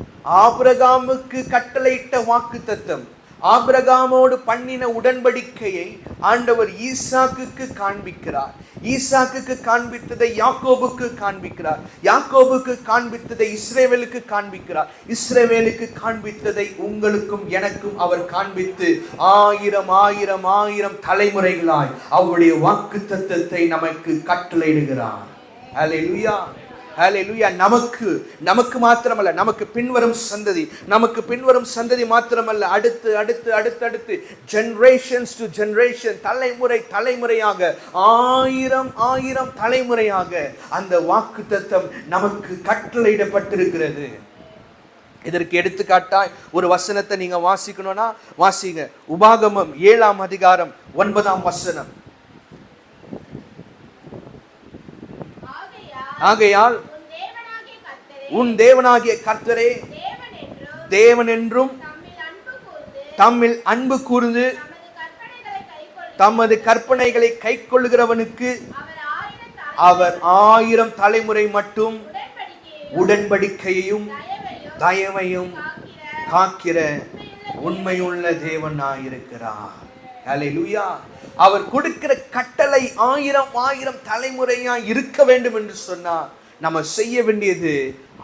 ஆபிரகாமுக்கு கட்டளையிட்ட வாக்குத்தத்தம், ஆபிரகாமோடு பண்ணின உடன்படிக்கையை ஆண்டவர் ஈசாக்குக்கு காண்பிக்கிறார். ஈசாக்குக்கு காண்பித்ததை யாக்கோபுக்கு காண்பிக்கிறார். யாக்கோபுக்கு காண்பித்ததை இஸ்ரவேலுக்கு காண்பிக்கிறார். இஸ்ரவேலுக்கு காண்பித்ததை உங்களுக்கும் எனக்கும் அவர் காண்பித்து 1000 தலைமுறைகளாய் அவருடைய வாக்குத்தத்தத்தை நமக்கு கட்டளையிடுகிறார். ஹல்லேலூயா, ஹல்லேலூயா. நமக்கு மாத்திரமல்ல, நமக்கு பின்வரும் சந்ததி மாத்திரமல்ல, அடுத்து ஜெனரேஷன்ஸ் டு ஜெனரேஷன், தலைமுறையாக 1000 தலைமுறையாக அந்த வாக்குத்தத்தம் நமக்கு கட்டளையிடப்பட்டிருக்கிறது. இதற்கு எடுத்துக்காட்டாய் ஒரு வசனத்தை நீங்க வாசிக்கணும்னா வாசிங்க. உபாகமம் 7:9. ஆகையால் உன் தேவனாகிய கர்த்தரே தேவன் என்றும் தம்மில் அன்பு கூர்ந்து தமது கற்பனைகளை கைக்கொள்ளுகிறவனுக்கு அவர் 1000 தலைமுறை மட்டும் உடன்படிக்கையையும் தயவையும் காக்கிற உண்மையுள்ள தேவனாயிருக்கிறார். ஹல்லேலூயா. அவர் கொடுக்கிற கட்டளை 1000 தலைமுறையா இருக்க வேண்டும் என்று சொன்னார். நம்ம செய்ய வேண்டியது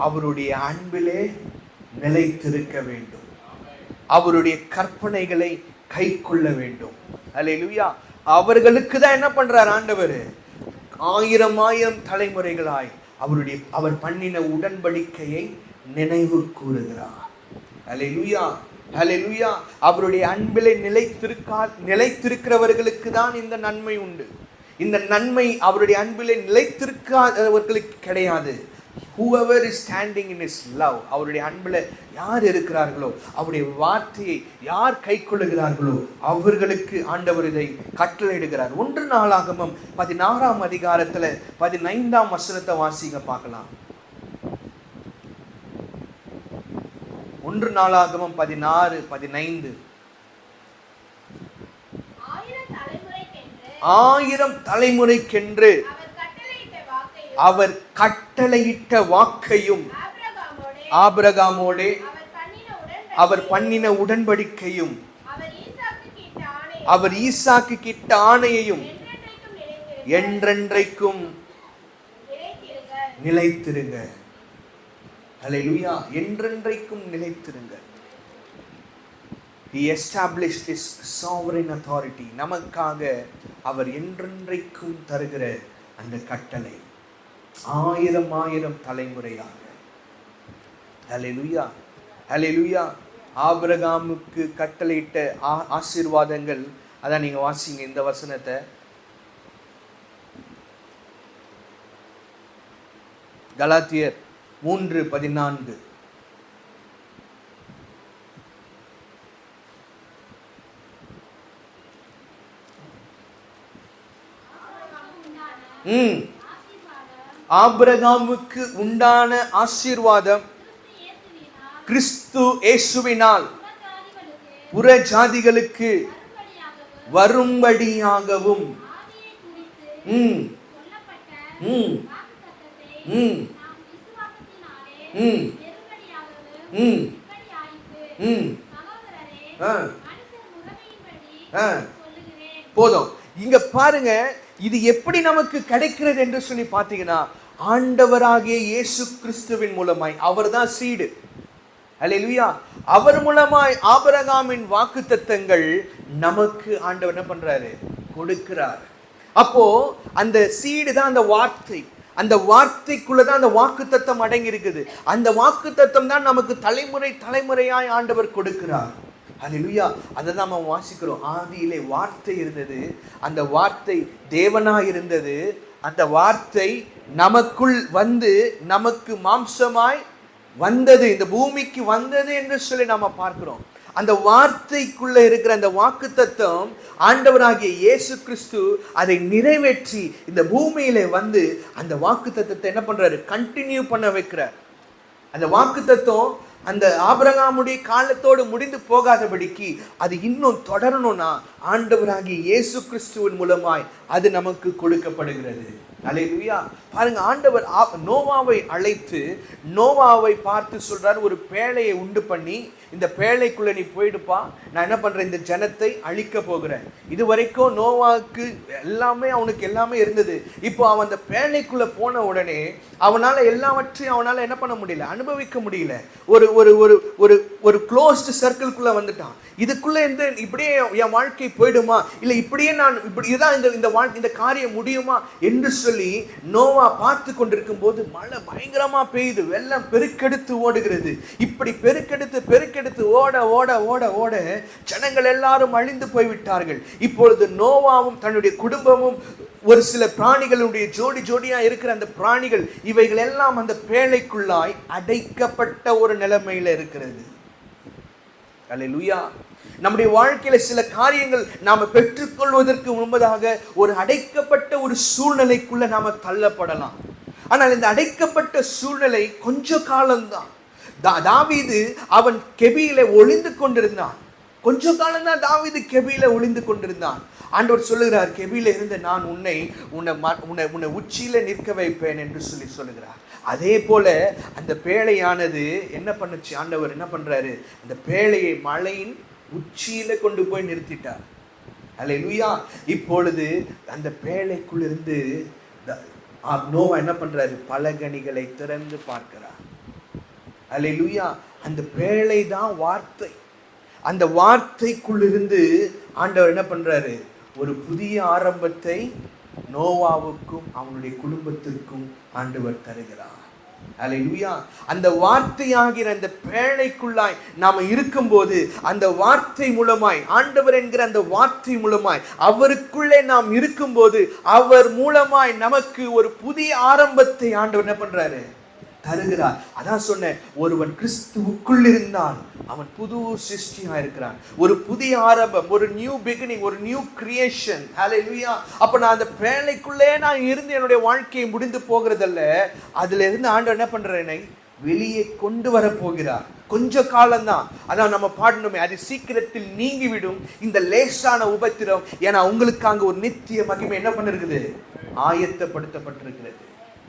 அவருடைய அன்பிலே நிலைத்திருக்க வேண்டும், அவருடைய கற்பனைகளை கை கொள்ள வேண்டும். ஹல்லேலூயா. அவர்களுக்கு தான் என்ன பண்றார் ஆண்டவர்? 1000 தலைமுறைகளாய் அவர் பண்ணின உடன்படிக்கையை நினைவு கூறுகிறார். ஹல்லேலூயா, ஹல்லேலூயா. அவருடைய அன்பிலே நிலைத்திருக்கிறவர்களுக்கு தான் இந்த நன்மை உண்டு. இந்த நன்மை அவருடைய அன்பிலே நிலைத்திருக்காதவர்களுக்கு கிடையாது. whoever is standing in his love, அவருடைய அன்பில் யார் இருக்கிறார்களோ, அவருடைய வார்த்தையை யார் கை கொள்ளுகிறார்களோ அவர்களுக்கு ஆண்டவர் இதை கட்டளையிடுகிறார். 1 நாளாகமம் 16ஆம் அதிகாரத்தில் 15ஆம் வசனத்தை வாசிங்க பார்க்கலாம். 1 நாளாகமம் 16:15. 1000 தலைமுறைக்கென்று அவர் கட்டளையிட்ட வாக்கையும் ஆபிரகாமோடே அவர் பண்ணின உடன்படிக்கையும் அவர் ஈசாக்கு கிட்ட ஆணையையும் என்றென்றைக்கும் நிலைத்திருங்க. ஹல்லேலூயா. என்றென்றைக்கும் நிலைத்திருங்க. He established his sovereign authority. நமக்காக அவர் என்றென்றைக்கும் தருகிற அந்த கட்டளை 1000 தலைமுறையாக. ஹல்லேலூயா, ஹல்லேலூயா. ஆபிரகாமுக்கு கட்டளையிட்ட ஆசீர்வாதங்கள், அதான் நீங்க வாசிங்க இந்த வசனத்தை. கலாத்தியர் 3:14. ஆபிரகாமுக்கு உண்டான ஆசீர்வாதம் கிறிஸ்து இயேசுவினால் புற ஜாதிகளுக்கு வரும்படியாகவும் போதும். இங்க பாருங்க, இது எப்படி நமக்கு கிடைக்கிறது என்று சொல்லி பார்த்தீங்கன்னா, ஆண்டவராகிய இயேசு கிறிஸ்துவின் மூலமாய். அவர் தான் சீடு. ஹல்லேலூயா. அவர் மூலமாய் ஆபிரகாமின் வாக்குத்தத்தங்கள் நமக்கு ஆண்டவர் என்ன பண்றாரு? கொடுக்கிறார். அப்போ அந்த சீடு தான் அந்த வார்த்தை. அந்த வார்த்தைக்குள்ளதான் அந்த வாக்குத்தத்தம் அடங்கி இருக்குது. அந்த வாக்குத்தத்தம் தான் நமக்கு தலைமுறை தலைமுறையாய் ஆண்டவர் கொடுக்கிறார். ஹல்லேலூயா. அதை தான் நம்ம வாசிக்கிறோம். ஆதியிலே வார்த்தை இருந்தது, அந்த வார்த்தை தேவனாய் இருந்தது, அந்த வார்த்தை நமக்குள் வந்து நமக்கு மாம்சமாய் வந்தது, இந்த பூமிக்கு வந்தது என்று சொல்லி நாம பார்க்கிறோம். அந்த வார்த்தைக்குள்ள இருக்கிற அந்த வாக்குத்தத்தம் ஆண்டவராகிய இயேசு கிறிஸ்து அதை நிறைவேற்றி இந்த பூமியில வந்து அந்த வாக்குத்தத்தத்தை என்ன பண்றாரு? கண்டினியூ பண்ண வைக்கிறார். அந்த வாக்குத்தத்தம் அந்த ஆபிரகாமுடைய காலத்தோடு முடிந்து போகாதபடிக்கு அது இன்னும் தொடரணும்னா ஆண்டவராகிய இயேசு கிறிஸ்துவின் மூலமாய் அது நமக்கு கொடுக்கப்படுகிறது. ஹல்லேலூயா. பாருங்க, ஆண்டவர் நோவாவை அழைத்து நோவாவை பார்த்து சொல்றார், ஒரு பேழையை உண்டு பண்ணி இந்த பேழைக்குள்ள நீ போயிடுப்பா, நான் என்ன பண்றேன், இந்த ஜனத்தை அழிக்க போகிறேன். இது வரைக்கும் நோவாவுக்கு எல்லாமே, அவனுக்கு எல்லாமே இருந்தது. இப்போ அவன் அந்த பேழைக்குள்ள போன உடனே அவனால எல்லாவற்றையும் அவனால என்ன பண்ண முடியல, அனுபவிக்க முடியல. ஒரு ஒரு ஒரு ஒரு ஒரு க்ளோஸ்டு சர்க்கிள்குள்ள வந்துட்டான். இதுக்குள்ள இந்த இப்படியே என் வாழ்க்கை போயிடுமா, இல்லை இப்படியே நான் இப்படிதான் இந்த காரியம் முடியுமா என்று சொல்லி நோவா பார்த்து கொண்டிருக்கும் போது மழை பயங்கரமா பெய்யுது, வெள்ளம் பெருக்கெடுத்து ஓடுகிறது. இப்படி பெருக்கெடுத்து ஓட ஓட ஓட ஓட ஜனங்கள் எல்லாரும் அழிந்து போய்விட்டார்கள். இப்பொழுது நோவாவும் தன்னுடைய குடும்பமும் ஒரு சில பிராணிகளுடைய ஜோடியா இருக்கிற அந்த பிராணிகள் இவைகள் எல்லாம் அந்த பேழைக்குள்ளாய் அடைக்கப்பட்ட ஒரு நிலைமையில இருக்கிறது. ஹல்லேலூயா. நம்முடைய வாழ்க்கையில சில காரியங்கள் நாம பெற்றுக்கொள்வதற்கு முன்பதாக ஒரு அடைக்கப்பட்ட ஒரு சூழ்நிலைக்குள்ள நாம தள்ளப்படலாம். ஆனால் இந்த அடைக்கப்பட்ட சூழ்நிலை கொஞ்ச காலம்தான். தாவீது அவன் கெபியில ஒளிந்து கொண்டிருந்தான். கொஞ்ச காலம்தான் தாவீது கெபியில ஒளிந்து கொண்டிருந்தான். ஆண்டவர் சொல்லுகிறார், கெபியில இருந்து நான் உன்னை உச்சியில நிற்க வைப்பேன் என்று சொல்லுகிறார். அதே போல அந்த பேழையானது என்ன பண்ணுச்சு, ஆண்டவர் என்ன பண்றாரு, அந்த பேழையை மலையின் உச்சியில கொண்டு போய் நிறுத்திட்டார். ஹல்லேலூயா. இப்பொழுது அந்த பேழைக்குள்ளிருந்து நோவா என்ன பண்றாரு, பலகணிகளை திறந்து பார்க்கிறார். ஹல்லேலூயா. அந்த பேழை தான் வார்த்தை. அந்த வார்த்தைக்குள்ளிருந்து ஆண்டவர் என்ன பண்றாரு, ஒரு புதிய ஆரம்பத்தை நோவாவுக்கும் அவனுடைய குடும்பத்திற்கும் ஆண்டவர் தருகிறார். அல்லேலூயா. அந்த வார்த்தையாகிற அந்த பேழைக்குள்ளாய் நாம இருக்கும்போது, அந்த வார்த்தை மூலமாய், ஆண்டவர் என்கிற அந்த வார்த்தை மூலமாய் அவருக்குள்ளே நாம் இருக்கும்போது, அவர் மூலமாய் நமக்கு ஒரு புதிய ஆரம்பத்தை ஆண்டவர் என்ன பண்றாரு? தருகிறார். அதான் சொன்னேன், ஒருவன் கிறிஸ்துவுக்குள் இருந்தால் அவன் புது சிருஷ்டியா இருக்கிறான். ஒரு புதிய ஆரம்பம், ஒரு நியூ பிகினிங், ஒரு நியூ கிரியேஷன். ஹல்லேலூயா. அப்ப நான் அந்த பேழைக்குள்ளே நான் இருந்து என்னுடைய வாழ்க்கையை முடிந்து போகிறதல்ல, அதுல இருந்து ஆண்டவர் என்ன பண்றேன்? வெளியே கொண்டு வர போகிறார். கொஞ்ச காலம்தான். அதான் நம்ம பாடணுமே, அது சீக்கிரத்தில் நீங்கிவிடும் இந்த லேசான உபத்திரம். ஏன்னா உங்களுக்கு அங்க ஒரு நித்திய மகிமை என்ன பண்ணிருக்குது? ஆயத்தப்படுத்தப்பட்டிருக்கிறது.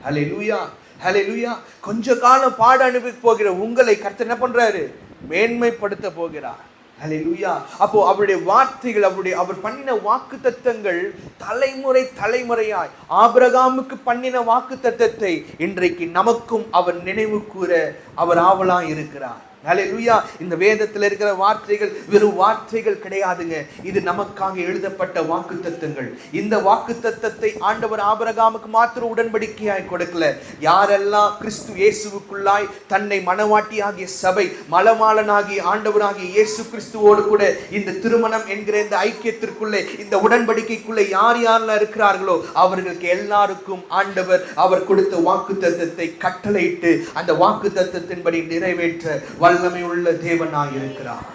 ஹல்லேலூயா, ஹல்லேலூயா. கொஞ்ச காலம் பாட அனுபவிக்க போகிற உங்களை கர்த்தர் என்ன பண்றாரு? மேன்மைப்படுத்த போகிறார். ஹல்லேலூயா. அப்போ அவருடைய வார்த்தைகள், அவர் பண்ணின வாக்குத்தத்தங்கள் தலைமுறை தலைமுறையாய் ஆபிரகாமுக்கு பண்ணின வாக்குத்தத்தத்தை இன்றைக்கு நமக்கும் அவர் நினைவு கூற அவர் ஆவலாய் இருக்கிறார். ஹல்லேலூயா. இந்த வேதத்தில் இருக்கிற வார்த்தைகள் வெறும் வார்த்தைகள் கிடையாதுங்க. இது நமக்காக எழுதப்பட்ட வாக்குத்தத்தங்கள். இந்த வாக்குத்தத்தத்தை ஆண்டவர் ஆபிரகாமுக்கு மாத்திரம் உடன்படிக்கையாய் கொடுக்கல. யாரெல்லாம் கிறிஸ்து இயேசுவுக்குள்ளாய் தன்னை மனவாட்டியாகிய சபை, மலமாளனாகிய ஆண்டவராகிய இயேசு கிறிஸ்துவோடு கூட இந்த திருமணம் என்கிற இந்த ஐக்கியத்திற்குள்ளே, இந்த உடன்படிக்கைக்குள்ளே யார் யாரெல்லாம் இருக்கிறார்களோ அவர்களுக்கு எல்லாருக்கும் ஆண்டவர் அவர் கொடுத்த வாக்குத்தத்தத்தை கட்டளையிட்டு அந்த வாக்குத்தத்தத்தின்படி நிறைவேற்ற வல்லமை உள்ள தேவனாய் இருக்கிறார்.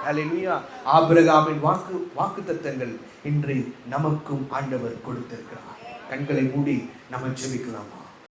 ஹல்லேலூயா. ஆபிரகாமின் வாக்குத்தத்தங்கள் இன்று நமக்கும் ஆண்டவர் கொடுத்திருக்கிறார். கண்களை மூடி நம்ம ஜெபிக்கலாம்.